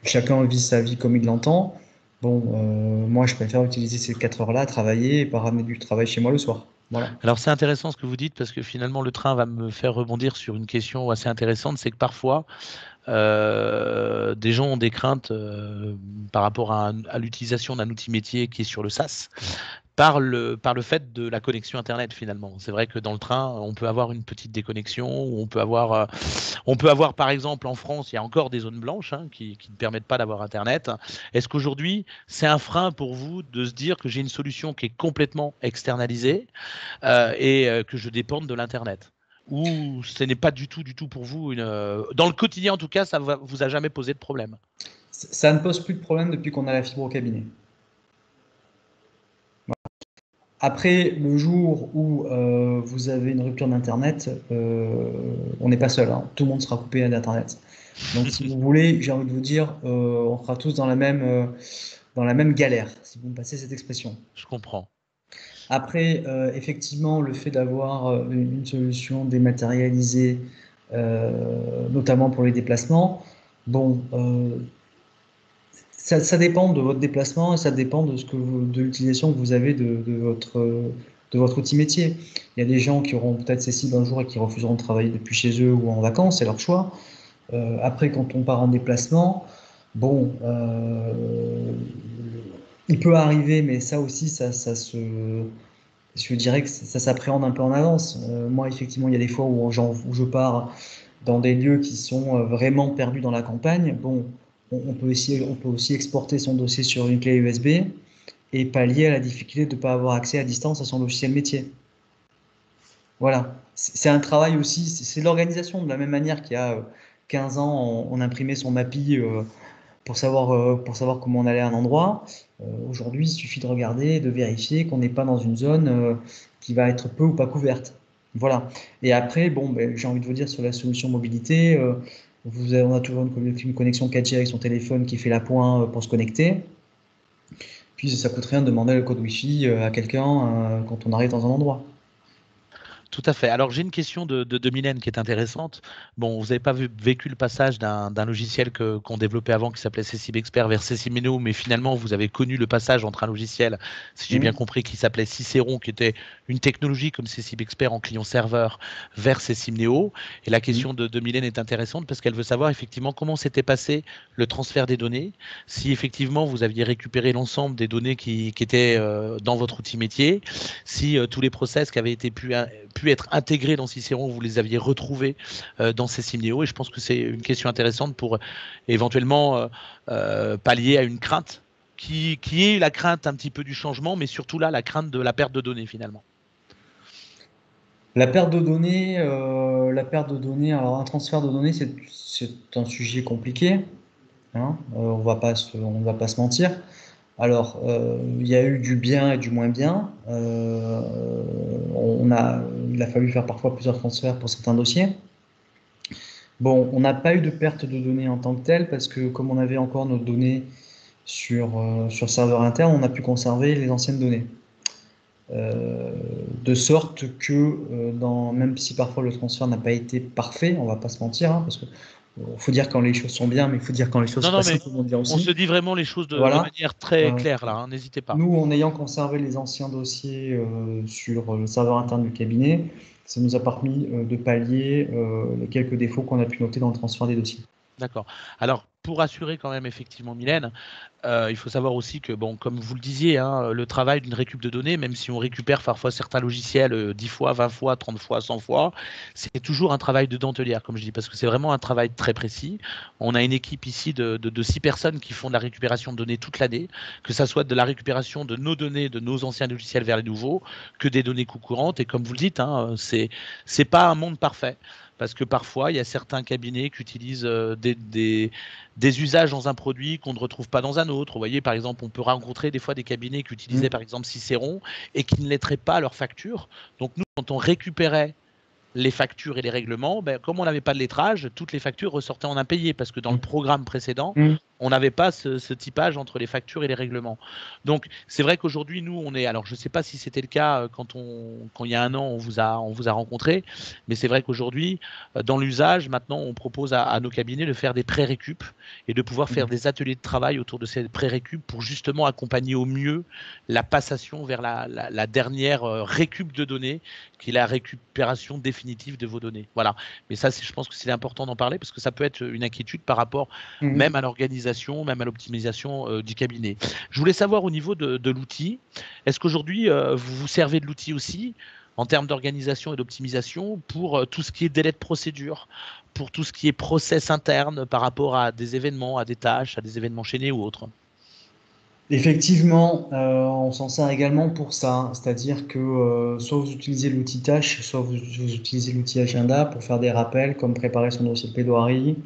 Chacun vit sa vie comme il l'entend. Bon, moi je préfère utiliser ces 4 heures-là à travailler et pas ramener du travail chez moi le soir. Voilà. Alors c'est intéressant ce que vous dites parce que finalement le train va me faire rebondir sur une question assez intéressante, c'est que parfois des gens ont des craintes par rapport à l'utilisation d'un outil métier qui est sur le SaaS. Par le fait de la connexion Internet finalement. C'est vrai que dans le train, on peut avoir une petite déconnexion, ou on peut avoir par exemple en France, il y a encore des zones blanches qui ne permettent pas d'avoir Internet. Est-ce qu'aujourd'hui, c'est un frein pour vous de se dire que j'ai une solution qui est complètement externalisée et que je dépende de l'Internet? Ou ce n'est pas du tout pour vous dans le quotidien en tout cas, ça vous a jamais posé de problème? Ça ne pose plus de problème depuis qu'on a la fibre au cabinet. Après, le jour où vous avez une rupture d'Internet, on n'est pas seul, hein. Tout le monde sera coupé d'Internet. Donc, si vous voulez, j'ai envie de vous dire, on sera tous dans la même galère, si vous me passez cette expression. Je comprends. Après, effectivement, le fait d'avoir une solution dématérialisée, notamment pour les déplacements, Bon, ça dépend de votre déplacement et ça dépend de l'utilisation que vous avez de votre outil métier. Il y a des gens qui auront peut-être ces cibles un jour et qui refuseront de travailler depuis chez eux ou en vacances, c'est leur choix. Après, quand on part en déplacement, bon, il peut arriver, mais ça aussi, je dirais que ça s'appréhende un peu en avance. Moi, effectivement, il y a des fois où je pars dans des lieux qui sont vraiment perdus dans la campagne. Bon, on peut aussi exporter son dossier sur une clé USB et pallier à la difficulté de ne pas avoir accès à distance à son logiciel métier. Voilà. C'est un travail aussi, c'est l'organisation. De la même manière qu'il y a 15 ans, on imprimait son MAPI pour savoir comment on allait à un endroit. Aujourd'hui, il suffit de regarder et de vérifier qu'on n'est pas dans une zone qui va être peu ou pas couverte. Voilà. Et après, bon, ben, j'ai envie de vous dire sur la solution mobilité, on a toujours une connexion 4G avec son téléphone qui fait la pointe pour se connecter. Puis ça coûte rien de demander le code Wi-Fi à quelqu'un quand on arrive dans un endroit. Tout à fait. Alors, j'ai une question de Mylène qui est intéressante. Bon, vous n'avez pas vécu le passage d'un logiciel qu'on développait avant qui s'appelait Cecib Expert vers Cecimneo, mais finalement, vous avez connu le passage entre un logiciel, si j'ai bien Mmh. compris, qui s'appelait Cicéron, qui était une technologie comme Cecib Expert en client-serveur vers Cecimneo. Et la Mmh. question de Mylène est intéressante parce qu'elle veut savoir effectivement comment s'était passé le transfert des données, si effectivement vous aviez récupéré l'ensemble des données qui étaient dans votre outil métier, si tous les process qui avaient été pu être intégrés dans Cicéron, vous les aviez retrouvés dans Cecimneo. Et je pense que c'est une question intéressante pour éventuellement pallier à une crainte qui est la crainte un petit peu du changement, mais surtout là, la crainte de la perte de données finalement. La perte de données, alors un transfert de données, c'est un sujet compliqué, hein, on va pas se mentir. Alors, il y a eu du bien et du moins bien. Il a fallu faire parfois plusieurs transferts pour certains dossiers. Bon, on n'a pas eu de perte de données en tant que telle parce que comme on avait encore nos données sur serveur interne, on a pu conserver les anciennes données. Euh, de sorte que, même si parfois le transfert n'a pas été parfait, on va pas se mentir, hein, parce que faut dire quand les choses sont bien, mais il faut dire quand les choses Non, sont pas non, mais simplement bien on se aussi. dit vraiment les choses de Voilà. manière très Euh, claire là, hein, n'hésitez pas. Nous, en ayant conservé les anciens dossiers sur le serveur interne du cabinet, ça nous a permis de pallier les quelques défauts qu'on a pu noter dans le transfert des dossiers. D'accord. Alors, pour assurer quand même effectivement Mylène, il faut savoir aussi que, bon, comme vous le disiez, hein, le travail d'une récup de données, même si on récupère parfois certains logiciels 10 fois, 20 fois, 30 fois, 100 fois, c'est toujours un travail de dentelière, comme je dis, parce que c'est vraiment un travail très précis. On a une équipe ici de 6 personnes qui font de la récupération de données toute l'année, que ça soit de la récupération de nos données, de nos anciens logiciels vers les nouveaux, que des données courantes. Et comme vous le dites, hein, c'est pas un monde parfait. Parce que parfois, il y a certains cabinets qui utilisent des usages dans un produit qu'on ne retrouve pas dans un autre. Vous voyez, par exemple, on peut rencontrer des fois des cabinets qui utilisaient Mm. par exemple Cicéron et qui ne lettraient pas leurs factures. Donc nous, quand on récupérait les factures et les règlements, ben, comme on n'avait pas de lettrage, toutes les factures ressortaient en impayé parce que dans le programme précédent, Mm. on n'avait pas ce typage entre les factures et les règlements. Donc, c'est vrai qu'aujourd'hui, nous, on est. Alors, je ne sais pas si c'était le cas quand il y a un an, on vous a rencontré, mais c'est vrai qu'aujourd'hui, dans l'usage, maintenant, on propose à nos cabinets de faire des pré-récup et de pouvoir faire Mm. des ateliers de travail autour de ces pré-récup pour justement accompagner au mieux la passation vers la dernière récup de données, qui est la récupération définitive de vos données. Voilà. Mais ça, je pense que c'est important d'en parler parce que ça peut être une inquiétude par rapport Mm. même à l'organisation, même à l'optimisation du cabinet. Je voulais savoir au niveau de l'outil, est-ce qu'aujourd'hui, vous vous servez de l'outil aussi en termes d'organisation et d'optimisation pour tout ce qui est délai de procédure, pour tout ce qui est process interne par rapport à des événements, à des tâches, à des événements chaînés ou autres? Effectivement, on s'en sert également pour ça, c'est-à-dire que soit vous utilisez l'outil tâche, soit vous utilisez l'outil agenda pour faire des rappels, comme préparer son dossier de plaidoirie,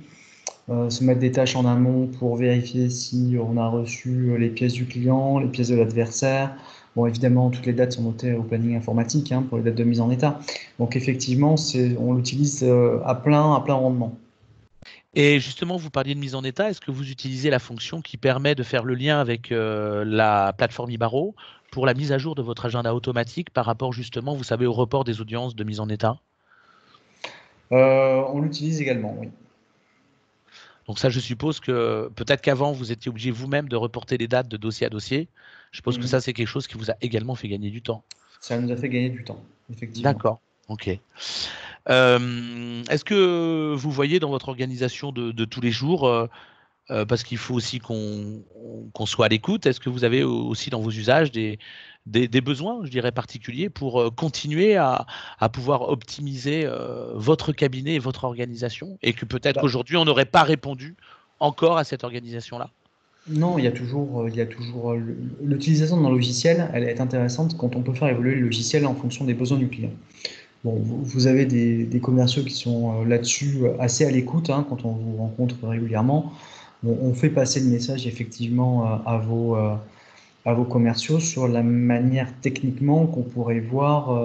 se mettre des tâches en amont pour vérifier si on a reçu les pièces du client, les pièces de l'adversaire. Bon, évidemment, toutes les dates sont notées au planning informatique pour les dates de mise en état. Donc, effectivement, on l'utilise à plein rendement. Et justement, vous parliez de mise en état. Est-ce que vous utilisez la fonction qui permet de faire le lien avec la plateforme Ibaro pour la mise à jour de votre agenda automatique par rapport justement, vous savez, au report des audiences de mise en état? On l'utilise également, oui. Donc ça, je suppose que peut-être qu'avant, vous étiez obligé vous-même de reporter les dates de dossier à dossier. Je suppose que ça, c'est quelque chose qui vous a également fait gagner du temps. Ça nous a fait gagner du temps, effectivement. D'accord, ok. Est-ce que vous voyez dans votre organisation de tous les jours, parce qu'il faut aussi qu'on soit à l'écoute, est-ce que vous avez aussi dans vos usages des besoins, je dirais, particuliers pour continuer à pouvoir optimiser votre cabinet et votre organisation, et que peut-être Bah, qu'aujourd'hui, on n'aurait pas répondu encore à cette organisation-là? non, il y a toujours l'utilisation d'un logiciel, elle est intéressante quand on peut faire évoluer le logiciel en fonction des besoins du client. Bon, vous avez des commerciaux qui sont là-dessus assez à l'écoute, hein, quand on vous rencontre régulièrement. On fait passer le message effectivement à vos commerciaux sur la manière techniquement qu'on pourrait voir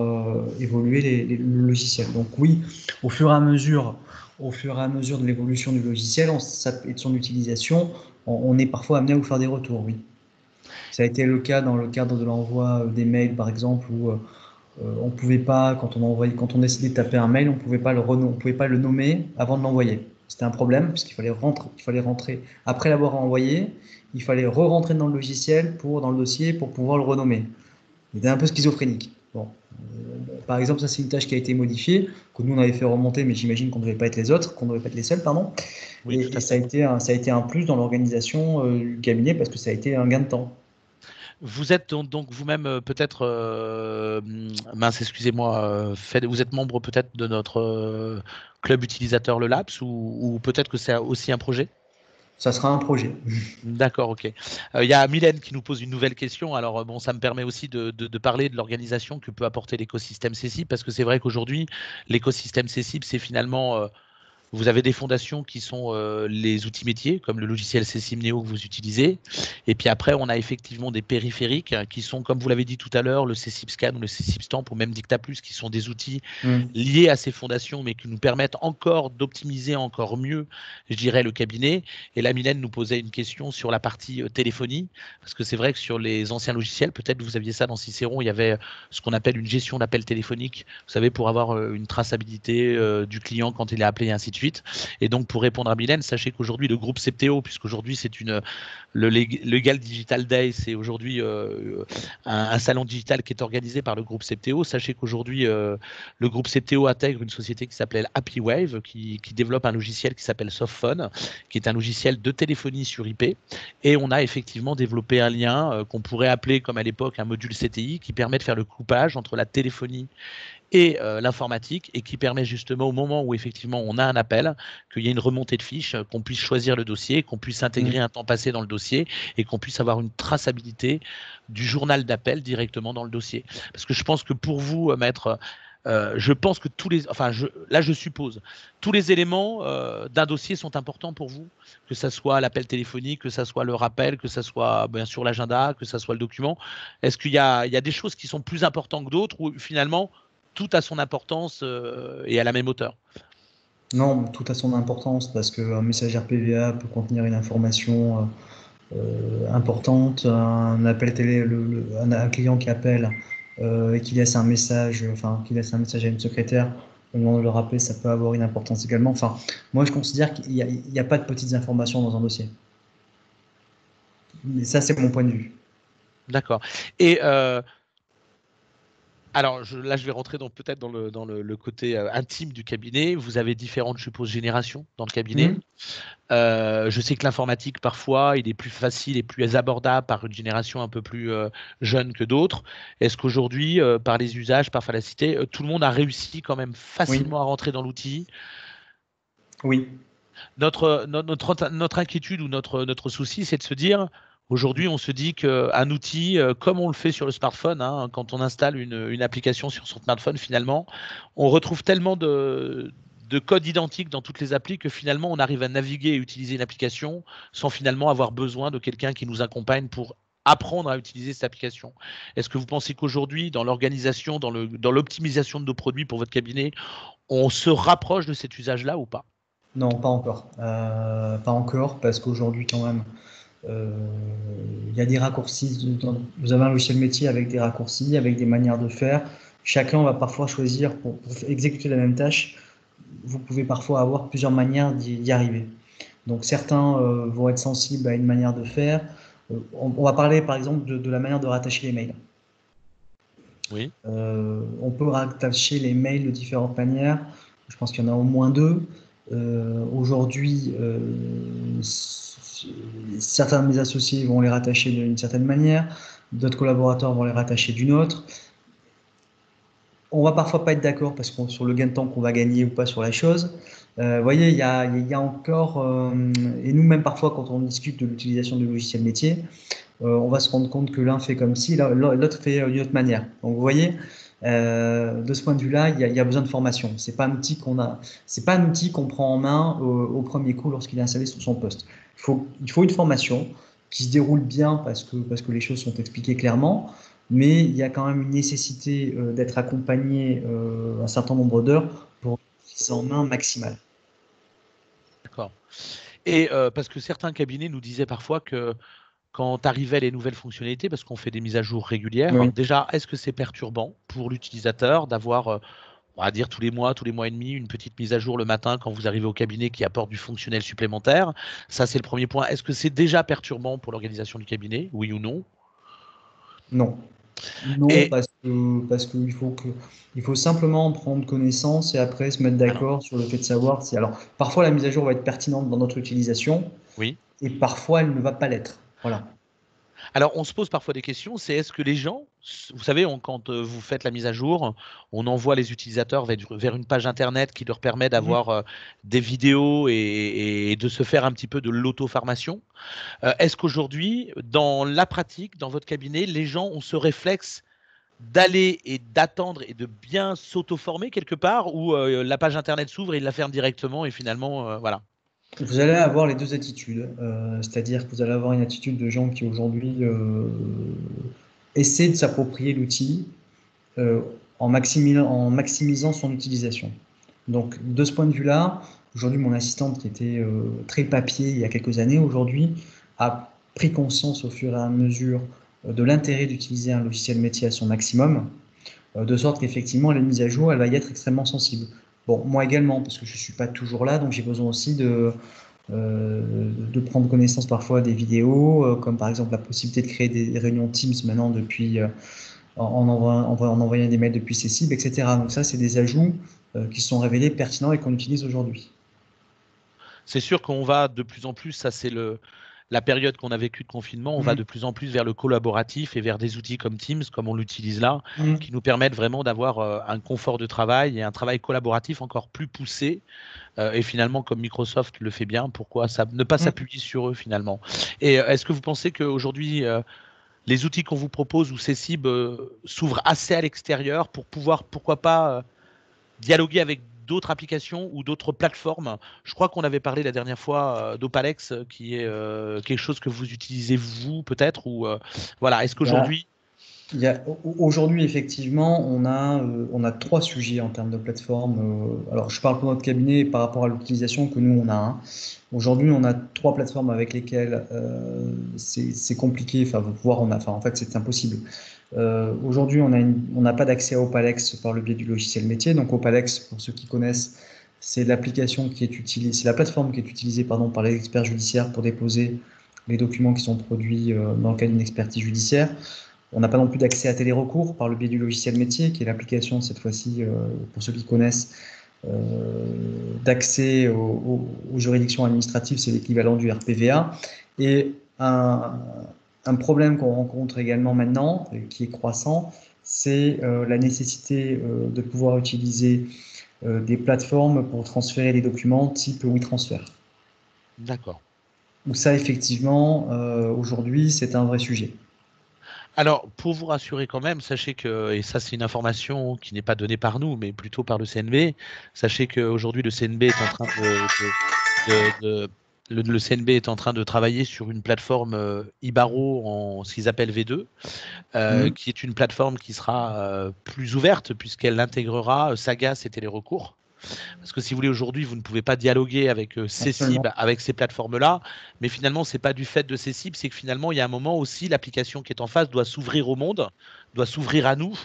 évoluer le logiciel. Donc oui, au fur et à mesure de l'évolution du logiciel et de son utilisation, on est parfois amené à vous faire des retours, oui. Ça a été le cas dans le cadre de l'envoi des mails, par exemple, où on pouvait pas, quand on décidait de taper un mail, on pouvait pas le nommer avant de l'envoyer. C'était un problème puisqu'il fallait rentrer après l'avoir envoyé, il fallait re-rentrer dans le logiciel dans le dossier pour pouvoir le renommer. Il était un peu schizophrénique. Bon. Par exemple, ça c'est une tâche qui a été modifiée, que nous on avait fait remonter, mais j'imagine qu'on ne devait pas être les autres, qu'on ne devait pas être les seuls, pardon. Oui, tout Et à ça a fait. été un plus dans l'organisation du cabinet parce que ça a été un gain de temps. Vous êtes donc vous-même peut-être, mince, excusez-moi, vous êtes membre peut-être de notre club utilisateur Le Laps, ou peut-être que c'est aussi un projet? Ça sera un projet. D'accord, ok. Il y a Mylène qui nous pose une nouvelle question. Alors, bon, ça me permet aussi de parler de l'organisation que peut apporter l'écosystème Cécile, parce que c'est vrai qu'aujourd'hui, l'écosystème Cécile, c'est finalement vous avez des fondations qui sont les outils métiers, comme le logiciel Cecim Neo que vous utilisez. Et puis après, on a effectivement des périphériques qui sont, comme vous l'avez dit tout à l'heure, le Cecim Scan ou le Cecim Stamp ou même Dictaplus, qui sont des outils Mm. liés à ces fondations, mais qui nous permettent encore d'optimiser encore mieux, je dirais, le cabinet. Et là, Mylène nous posait une question sur la partie téléphonie, parce que c'est vrai que sur les anciens logiciels, peut-être vous aviez ça dans Cicéron, il y avait ce qu'on appelle une gestion d'appel téléphonique, vous savez, pour avoir une traçabilité du client quand il est appelé et ainsi de suite. Et donc, pour répondre à Mylène, sachez qu'aujourd'hui, le groupe Septéo, puisqu'aujourd'hui, c'est le Legal Digital Day, c'est aujourd'hui un salon digital qui est organisé par le groupe Septéo. Sachez qu'aujourd'hui, le groupe Septéo intègre une société qui s'appelle HappyWave, qui développe un logiciel qui s'appelle Softphone, qui est un logiciel de téléphonie sur IP. Et on a effectivement développé un lien qu'on pourrait appeler, comme à l'époque, un module CTI, qui permet de faire le coupage entre la téléphonie et l'informatique, et qui permet justement au moment où effectivement on a un appel, qu'il y ait une remontée de fiches, qu'on puisse choisir le dossier, qu'on puisse intégrer Mm. un temps passé dans le dossier, et qu'on puisse avoir une traçabilité du journal d'appel directement dans le dossier. Parce que je pense que pour vous, maître, je pense que là je suppose, tous les éléments d'un dossier sont importants pour vous, que ça soit l'appel téléphonique, que ça soit le rappel, que ça soit bien sûr l'agenda, que ça soit le document. Est-ce qu'il y a des choses qui sont plus importantes que d'autres, ou finalement tout a son importance et à la même hauteur? Non, tout a son importance parce qu'un message RPVA peut contenir une information importante, un appel télé, un client qui appelle et qui laisse un message, qui laisse un message à une secrétaire au moment de le rappeler, ça peut avoir une importance également. Enfin, moi, je considère qu'il n'y a pas de petites informations dans un dossier. Mais ça, c'est mon point de vue. D'accord. Et alors là, je vais rentrer peut-être dans le côté intime du cabinet. Vous avez différentes, je suppose, générations dans le cabinet. Mmh. Je sais que l'informatique, parfois, il est plus facile et plus abordable par une génération un peu plus jeune que d'autres. Est-ce qu'aujourd'hui, par les usages, par facilité, tout le monde a réussi quand même Oui, facilement à rentrer dans l'outil? oui. Notre inquiétude ou notre souci, c'est de se dire, aujourd'hui, on se dit qu'un outil, comme on le fait sur le smartphone, hein, quand on installe une application sur son smartphone, finalement, on retrouve tellement de codes identiques dans toutes les applis que finalement, on arrive à naviguer et utiliser une application sans finalement avoir besoin de quelqu'un qui nous accompagne pour apprendre à utiliser cette application. Est-ce que vous pensez qu'aujourd'hui, dans l'organisation, dans l'optimisation de nos produits pour votre cabinet, on se rapproche de cet usage-là ou pas? Non, pas encore. Pas encore, parce qu'aujourd'hui, quand même, euh, il y a des raccourcis. Vous avez un logiciel métier avec des raccourcis, avec des manières de faire. Chacun va parfois choisir pour exécuter la même tâche. Vous pouvez parfois avoir plusieurs manières d'y arriver. Donc certains vont être sensibles à une manière de faire. On va parler par exemple de la manière de rattacher les mails. Oui. On peut rattacher les mails de différentes manières. Je pense qu'il y en a au moins deux. Aujourd'hui, certains de mes associés vont les rattacher d'une certaine manière, d'autres collaborateurs vont les rattacher d'une autre. On va parfois pas être d'accord parce qu'on sur le gain de temps qu'on va gagner ou pas sur la chose. Vous voyez, il y a encore, et nous même parfois quand on discute de l'utilisation du logiciel métier, on va se rendre compte que l'un fait comme si, l'autre fait d'une autre manière. Donc vous voyez, de ce point de vue-là, il y a besoin de formation. C'est pas un outil c'est pas un outil qu'on prend en main au premier coup lorsqu'il est installé sur son poste. Il faut une formation qui se déroule bien parce que les choses sont expliquées clairement, mais il y a quand même une nécessité d'être accompagné un certain nombre d'heures pour une prise en main maximale. D'accord. Et parce que certains cabinets nous disaient parfois que quand arrivaient les nouvelles fonctionnalités, parce qu'on fait des mises à jour régulières, Oui. déjà, est-ce que c'est perturbant pour l'utilisateur d'avoir, on va dire tous les mois et demi, une petite mise à jour le matin quand vous arrivez au cabinet qui apporte du fonctionnel supplémentaire? Ça, c'est le premier point. Est-ce que c'est déjà perturbant pour l'organisation du cabinet, oui ou non? Non. Non, Et parce il faut simplement prendre connaissance et après se mettre alors, d'accord sur le fait de savoir si. Alors, parfois la mise à jour va être pertinente dans notre utilisation oui. et parfois elle ne va pas l'être. Voilà. Alors, on se pose parfois des questions, c'est est-ce que les gens, vous savez, quand vous faites la mise à jour, on envoie les utilisateurs vers une page internet qui leur permet Mhm. d'avoir des vidéos et de se faire un petit peu de l'auto-formation. Est-ce qu'aujourd'hui, dans la pratique, dans votre cabinet, les gens ont ce réflexe d'aller et d'attendre et de bien s'auto-former quelque part, ou la page internet s'ouvre et ils la ferment directement et finalement, voilà. Vous allez avoir les deux attitudes, c'est-à-dire que vous allez avoir une attitude de gens qui aujourd'hui essaient de s'approprier l'outil euh, en maximisant son utilisation. Donc, de ce point de vue-là, aujourd'hui, mon assistante qui était très papier il y a quelques années, aujourd'hui, a pris conscience au fur et à mesure de l'intérêt d'utiliser un logiciel métier à son maximum, de sorte qu'effectivement, la mise à jour, elle va y être extrêmement sensible. Bon, moi également, parce que je ne suis pas toujours là, donc j'ai besoin aussi de prendre connaissance parfois des vidéos, comme par exemple la possibilité de créer des réunions Teams maintenant depuis en envoyant des mails depuis ses cibles, etc. Donc ça, c'est des ajouts qui sont révélés pertinents et qu'on utilise aujourd'hui. C'est sûr qu'on va de plus en plus, ça c'est la période qu'on a vécue de confinement, on va Mmh. de plus en plus vers le collaboratif et vers des outils comme Teams, comme on l'utilise là, Mmh. qui nous permettent vraiment d'avoir un confort de travail et un travail collaboratif encore plus poussé. Et finalement, comme Microsoft le fait bien, pourquoi ne pas Mmh. s'appuyer sur eux finalement? Et est-ce que vous pensez qu'aujourd'hui, les outils qu'on vous propose ou ces cibles s'ouvrent assez à l'extérieur pour pouvoir, pourquoi pas, dialoguer avec d'autres applications ou d'autres plateformes? Je crois qu'on avait parlé la dernière fois d'Opalex, qui est quelque chose que vous utilisez vous peut-être, ou voilà. Est-ce Il y a qu'aujourd'hui, Aujourd'hui, effectivement, on a trois sujets en termes de plateforme. Alors, je parle pour notre cabinet par rapport à l'utilisation que nous, on a. Hein. Aujourd'hui, on a trois plateformes avec lesquelles c'est compliqué, enfin, voire en fait, c'est impossible. Aujourd'hui, on n'a pas d'accès à Opalex par le biais du logiciel métier. Donc, Opalex, pour ceux qui connaissent, c'est l'application qui est utilisée, c'est la plateforme qui est utilisée, pardon, par les experts judiciaires pour déposer les documents qui sont produits dans le cadre d'une expertise judiciaire. On n'a pas non plus d'accès à télérecours par le biais du logiciel métier, qui est l'application, cette fois-ci, pour ceux qui connaissent, d'accès aux juridictions administratives, c'est l'équivalent du RPVA. Et un problème qu'on rencontre également maintenant, qui est croissant, c'est la nécessité de pouvoir utiliser des plateformes pour transférer les documents type WeTransfer. d'accord. Donc ça, effectivement, aujourd'hui, c'est un vrai sujet. Alors, pour vous rassurer quand même, sachez que, et ça c'est une information qui n'est pas donnée par nous, mais plutôt par le CNB, sachez qu'aujourd'hui le CNB est en train le CNB est en train de travailler sur une plateforme Ibaro en ce qu'ils appellent V2, Mmh. qui est une plateforme qui sera plus ouverte puisqu'elle intégrera Sagas et Télérecours. Parce que si vous voulez, aujourd'hui, vous ne pouvez pas dialoguer avec ces Absolument. cibles, avec ces plateformes-là, mais finalement, c'est pas du fait de ces cibles, c'est que finalement, il y a un moment aussi, l'application qui est en face doit s'ouvrir au monde doit s'ouvrir à nous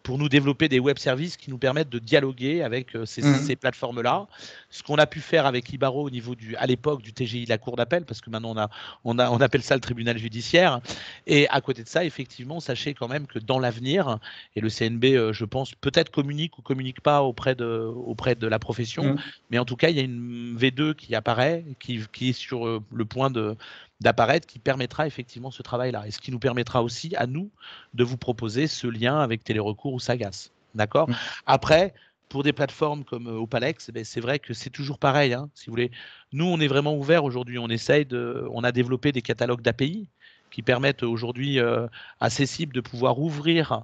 pour nous développer des web services qui nous permettent de dialoguer avec ces plateformes-là. Ce qu'on a pu faire avec Ibaro au niveau à l'époque du TGI de la Cour d'appel, parce que maintenant on appelle ça le tribunal judiciaire. Et à côté de ça, effectivement, sachez quand même que dans l'avenir, et le CNB, je pense, peut-être communique ou communique pas auprès de la profession, mais en tout cas, il y a une V2 qui apparaît, qui est sur le point d'apparaître, qui permettra effectivement ce travail-là. Et ce qui nous permettra aussi, à nous, de vous proposer ce lien avec Télérecours ou Sagas. D'accord ? Après, pour des plateformes comme Opalex, c'est vrai que c'est toujours pareil. Hein, si vous voulez. Nous, on est vraiment ouvert aujourd'hui. On a développé des catalogues d'API qui permettent aujourd'hui à Cessible de pouvoir ouvrir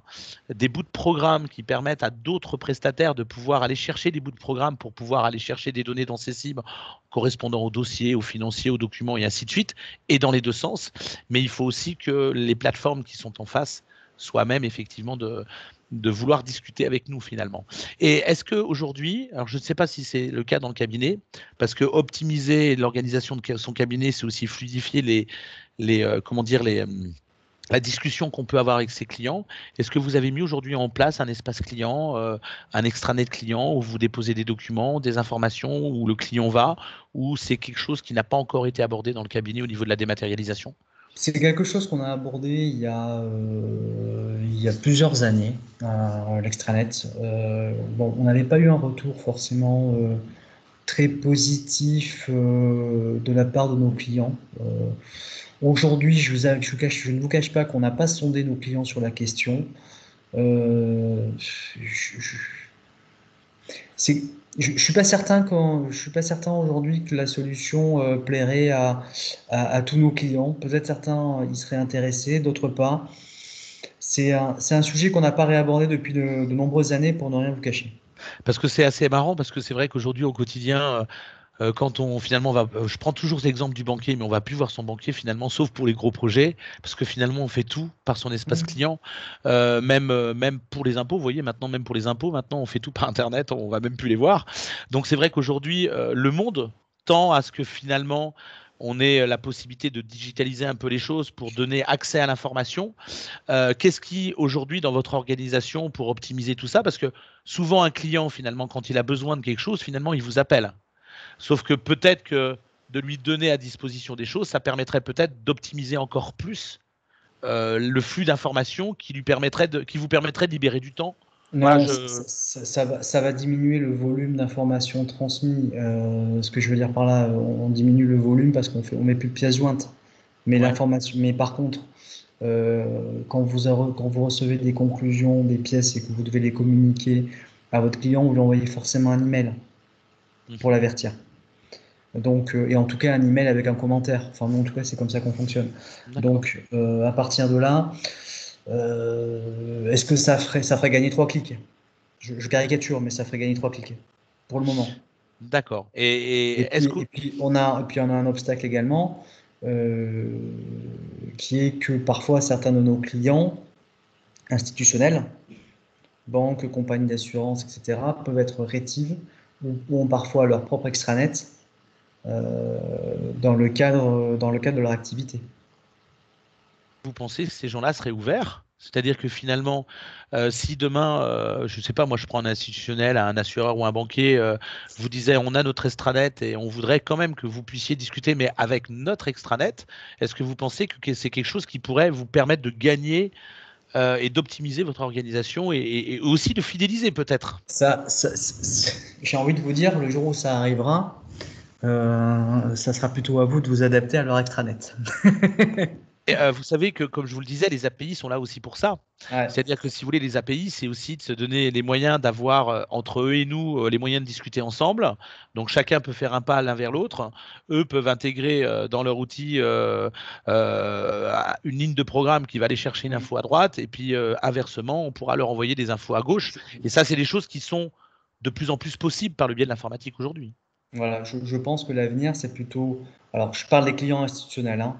des bouts de programme qui permettent à d'autres prestataires de pouvoir aller chercher des bouts de programme pour pouvoir aller chercher des données dans Cessible correspondant aux dossiers, aux financiers, aux documents et ainsi de suite, et dans les deux sens. Mais il faut aussi que les plateformes qui sont en face soient même effectivement de vouloir discuter avec nous finalement. Et est-ce qu'aujourd'hui, alors je ne sais pas si c'est le cas dans le cabinet, parce que optimiser l'organisation de son cabinet, c'est aussi fluidifier la discussion qu'on peut avoir avec ses clients. Est-ce que vous avez mis aujourd'hui en place un espace client, un extranet client où vous déposez des documents, des informations, où le client va, ou c'est quelque chose qui n'a pas encore été abordé dans le cabinet au niveau de la dématérialisation ? C'est quelque chose qu'on a abordé il y a plusieurs années, l'extranet. On n'avait pas eu un retour forcément très positif de la part de nos clients. Aujourd'hui, je ne vous cache pas qu'on n'a pas sondé nos clients sur la question. Je suis pas certain aujourd'hui que la solution plairait à tous nos clients. Peut-être certains y seraient intéressés, d'autres pas. C'est un sujet qu'on n'a pas réabordé depuis de nombreuses années, pour ne rien vous cacher. Parce que c'est assez marrant, parce que c'est vrai qu'aujourd'hui au quotidien, quand on finalement va, je prends toujours l'exemple du banquier, mais on va plus voir son banquier finalement, sauf pour les gros projets, parce que finalement on fait tout par son espace client, même pour les impôts. Vous voyez, maintenant même pour les impôts, maintenant on fait tout par Internet, on va même plus les voir. Donc c'est vrai qu'aujourd'hui le monde tend à ce que finalement on ait la possibilité de digitaliser un peu les choses pour donner accès à l'information. Qu'est-ce qui aujourd'hui dans votre organisation pour optimiser tout ça? Parce que souvent un client finalement quand il a besoin de quelque chose, finalement il vous appelle. Sauf que peut-être que de lui donner à disposition des choses, ça permettrait peut-être d'optimiser encore plus le flux d'informations qui vous permettrait de libérer du temps. Non, Voilà, ça va diminuer le volume d'informations transmises. Ce que je veux dire par là, on diminue le volume parce on met plus de pièces jointes. Mais mais par contre, quand vous recevez des conclusions, des pièces et que vous devez les communiquer à votre client, vous lui envoyez forcément un email pour l'avertir. Donc, et en tout cas un email avec un commentaire. Enfin, nous, en tout cas, c'est comme ça qu'on fonctionne. Donc, à partir de là, est-ce que ça ferait gagner 3 clics? Je caricature, mais ça ferait gagner 3 clics pour le moment. D'accord. Et puis on a un obstacle également, qui est que parfois certains de nos clients institutionnels, banques, compagnies d'assurance, etc., peuvent être rétives ou ont parfois leur propre extranet dans le cadre de leur activité. Vous pensez que ces gens-là seraient ouverts? C'est-à-dire que finalement, si demain, je ne sais pas, moi je prends un institutionnel, un assureur ou un banquier, vous disait on a notre extranet et on voudrait quand même que vous puissiez discuter, mais avec notre extranet, est-ce que vous pensez que c'est quelque chose qui pourrait vous permettre de gagner et d'optimiser votre organisation et aussi de fidéliser peut-être? J'ai envie de vous dire, le jour où ça arrivera, ça sera plutôt à vous de vous adapter à leur extranet. Et, vous savez que, comme je vous le disais, les API sont là aussi pour ça. Ouais. C'est-à-dire que si vous voulez, les API, c'est aussi de se donner les moyens d'avoir entre eux et nous les moyens de discuter ensemble. Donc chacun peut faire un pas l'un vers l'autre. Eux peuvent intégrer dans leur outil une ligne de programme qui va aller chercher une info à droite, et puis inversement, on pourra leur envoyer des infos à gauche. Et ça, c'est des choses qui sont de plus en plus possibles par le biais de l'informatique aujourd'hui. Voilà, je pense que l'avenir, c'est plutôt. Alors, je parle des clients institutionnels, hein,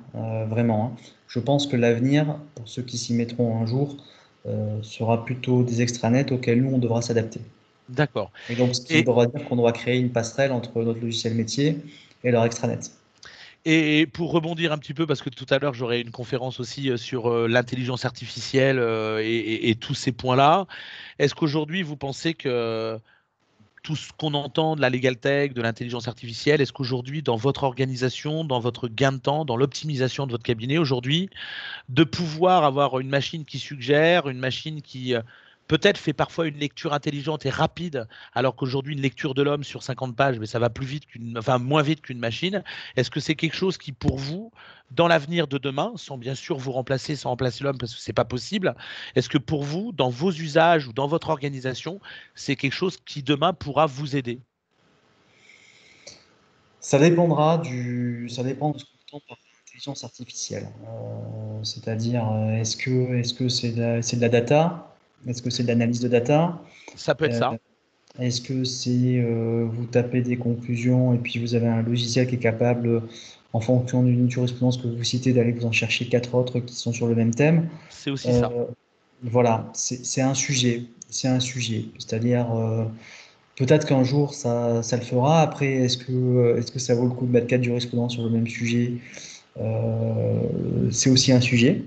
vraiment. Hein. Je pense que l'avenir, pour ceux qui s'y mettront un jour, sera plutôt des extranets auxquels nous, on devra s'adapter. D'accord. Et donc, ce qui voudra dire qu'on doit créer une passerelle entre notre logiciel métier et leur extranet. Et pour rebondir un petit peu, parce que tout à l'heure j'aurai une conférence aussi sur l'intelligence artificielle et tous ces points-là, est-ce qu'aujourd'hui vous pensez que tout ce qu'on entend de la legal tech, de l'intelligence artificielle, est-ce qu'aujourd'hui dans votre organisation, dans votre gain de temps, dans l'optimisation de votre cabinet aujourd'hui, de pouvoir avoir une machine qui suggère, une machine qui peut-être fait parfois une lecture intelligente et rapide, alors qu'aujourd'hui une lecture de l'homme sur 50 pages, mais ça va plus vite enfin moins vite qu'une machine. Est-ce que c'est quelque chose qui, pour vous, dans l'avenir de demain, sans bien sûr vous remplacer, sans remplacer l'homme parce que c'est pas possible, est-ce que pour vous, dans vos usages ou dans votre organisation, c'est quelque chose qui demain pourra vous aider? Ça dépendra ça dépend de ce qu'on entend par intelligence artificielle. C'est-à-dire, est-ce que c'est de la data? Est-ce que c'est de l'analyse de data? Ça peut être Euh, ça. Est-ce que c'est vous tapez des conclusions et puis vous avez un logiciel qui est capable, en fonction d'une jurisprudence que vous citez, d'aller vous en chercher quatre autres qui sont sur le même thème? C'est aussi Euh, ça. voilà, c'est un sujet. C'est un sujet. C'est-à-dire, peut-être qu'un jour ça le fera. Après, est-ce que ça vaut le coup de mettre quatre jurisprudences sur le même sujet? C'est aussi un sujet.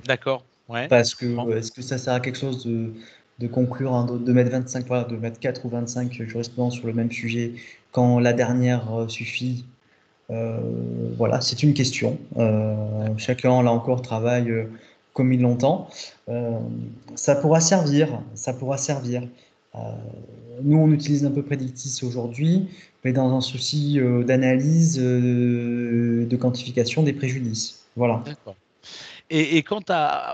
D'accord. Ouais. Parce Je comprends. que est-ce que ça sert à quelque chose de conclure, de mettre 25, voilà, de mettre 4 ou 25 jurisprudences sur le même sujet quand la dernière suffit? Euh, voilà, c'est une question. D'accord. Chacun, là encore, travaille comme il l'entend. Euh, Ça pourra servir, ça pourra servir. Euh, Nous, on utilise un peu Predictis aujourd'hui, mais dans un souci d'analyse, de quantification des préjudices. Voilà. D'accord. Et quant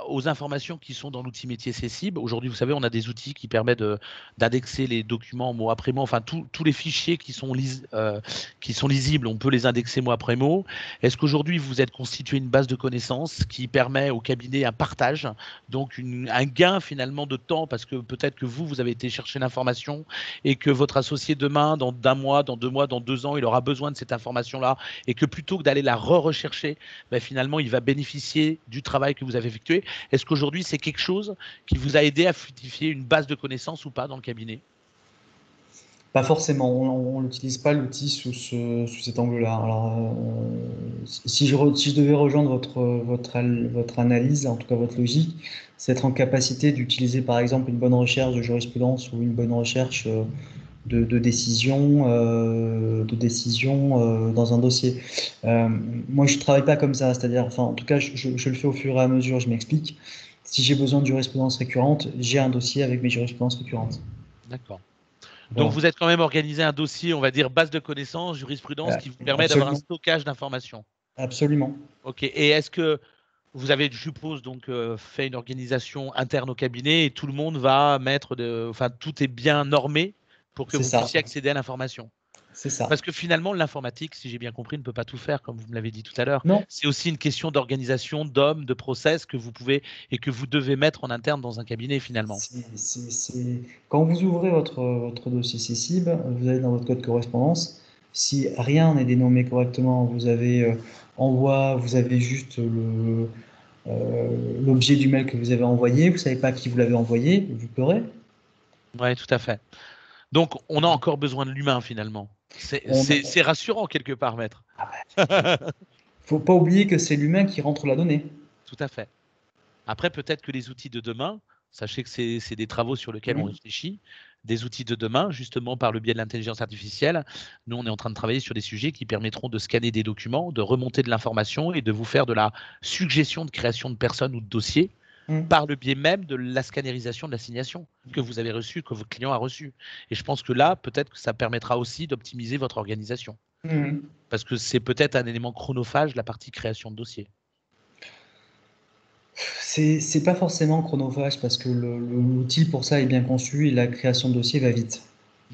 aux informations qui sont dans l'outil métier Cessible, aujourd'hui, vous savez, on a des outils qui permettent d'indexer les documents mot après mot, enfin tous les fichiers qui sont lisibles, on peut les indexer mot après mot. Est-ce qu'aujourd'hui, vous êtes constitué une base de connaissances qui permet au cabinet un partage, donc un gain finalement de temps, parce que peut-être que vous avez été chercher l'information et que votre associé demain, dans d'un mois, dans 2 mois, dans 2 ans, il aura besoin de cette information-là et que plutôt que d'aller la re-rechercher, ben, finalement, il va bénéficier du travail que vous avez effectué. Est-ce qu'aujourd'hui, c'est quelque chose qui vous a aidé à fluidifier une base de connaissances ou pas dans le cabinet? Pas forcément, on n'utilise pas l'outil sous cet angle-là. Alors, si je devais rejoindre votre analyse, en tout cas votre logique, c'est être en capacité d'utiliser par exemple une bonne recherche de jurisprudence ou une bonne recherche de décision dans un dossier. Euh, Moi, je ne travaille pas comme ça, c'est-à-dire, enfin, en tout cas, je le fais au fur et à mesure, je m'explique. Si j'ai besoin de jurisprudence récurrente, j'ai un dossier avec mes jurisprudences récurrentes. D'accord. Donc, Voilà. vous êtes quand même organisé un dossier, on va dire, base de connaissances, jurisprudence, qui vous permet d'avoir un Absolument, stockage d'informations. absolument. OK. Et est-ce que vous avez, je suppose, donc fait une organisation interne au cabinet et tout le monde va enfin, tout est bien normé pour que C'est vous ça, puissiez accéder à l'information? c'est ça. Parce que finalement, l'informatique, si j'ai bien compris, ne peut pas tout faire, comme vous me l'avez dit tout à l'heure. Non, C'est aussi une question d'organisation, d'hommes, de process que vous pouvez et que vous devez mettre en interne dans un cabinet finalement. quand vous ouvrez votre dossier CECIB, vous allez dans votre code correspondance. Si rien n'est dénommé correctement, vous avez envoi, vous avez juste l'objet du mail que vous avez envoyé, vous ne savez pas à qui vous l'avez envoyé, vous pleurez. Oui, tout à fait. Donc, on a encore besoin de l'humain finalement. On, C'est rassurant quelque part, maître. faut pas oublier que c'est l'humain qui rentre la donnée. Tout à fait. Après, peut-être que les outils de demain, sachez que c'est des travaux sur lesquels on Mhm. réfléchit, des outils de demain, justement par le biais de l'intelligence artificielle. Nous, on est en train de travailler sur des sujets qui permettront de scanner des documents, de remonter de l'information et de vous faire de la suggestion de création de personnes ou de dossiers Mhm. par le biais même de la scannérisation de l'assignation que vous avez reçue, que votre client a reçue. Et je pense que là, peut-être que ça permettra aussi d'optimiser votre organisation. Mhm. Parce que c'est peut-être un élément chronophage, la partie création de dossier. C'est pas forcément chronophage parce que l'outil pour ça est bien conçu et la création de dossier va vite.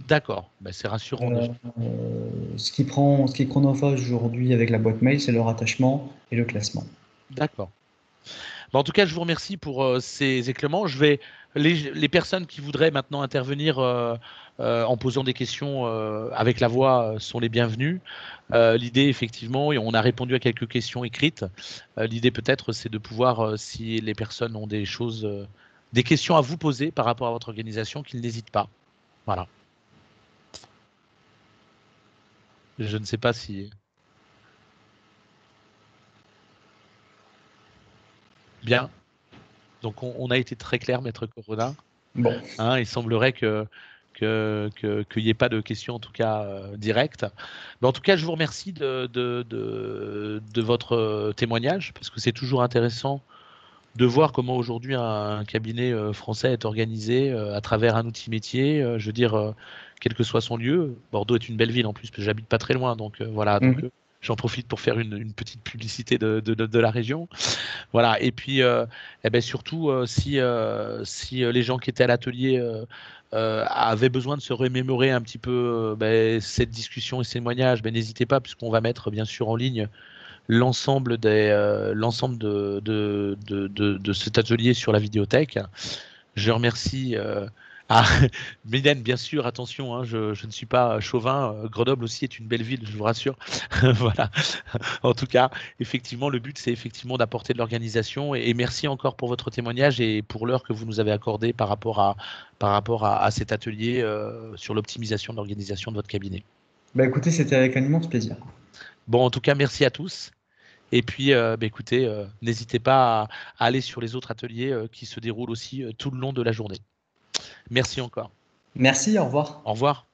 D'accord, ben, c'est rassurant Euh, déjà. ce qui est chronophage aujourd'hui avec la boîte mail, c'est le rattachement et le classement. D'accord. Bon, en tout cas, je vous remercie pour ces éclairements. Les personnes qui voudraient maintenant intervenir en posant des questions avec la voix sont les bienvenues. L'idée, effectivement, et on a répondu à quelques questions écrites. L'idée peut-être, c'est de pouvoir, si les personnes ont des choses, des questions à vous poser par rapport à votre organisation, qu'ils n'hésitent pas. Voilà. Je ne sais pas si. Bien. Donc, on a été très clair, Maître Corona. Bon. Il semblerait qu'il n'y ait pas de questions, en tout cas, directes. Mais en tout cas, je vous remercie de votre témoignage, parce que c'est toujours intéressant de voir comment aujourd'hui un cabinet français est organisé à travers un outil métier. Je veux dire, quel que soit son lieu. Bordeaux est une belle ville en plus, parce que j'habite pas très loin, donc voilà. Donc Mhm. j'en profite pour faire une petite publicité de la région. Voilà. Et puis, eh ben surtout, si les gens qui étaient à l'atelier avaient besoin de se remémorer un petit peu cette discussion et ces témoignages, n'hésitez pas, puisqu'on va mettre bien sûr en ligne l'ensemble de cet atelier sur la vidéothèque. Je remercie Mylène, bien sûr, attention, je ne suis pas chauvin. Grenoble aussi est une belle ville, je vous rassure. Voilà. En tout cas, effectivement, le but, c'est effectivement d'apporter de l'organisation. Et merci encore pour votre témoignage et pour l'heure que vous nous avez accordée par rapport à cet atelier sur l'optimisation de l'organisation de votre cabinet. Écoutez, c'était avec un immense plaisir. Bon, en tout cas, merci à tous. Et puis, écoutez, n'hésitez pas à aller sur les autres ateliers qui se déroulent aussi tout le long de la journée. Merci encore. Merci, au revoir. Au revoir.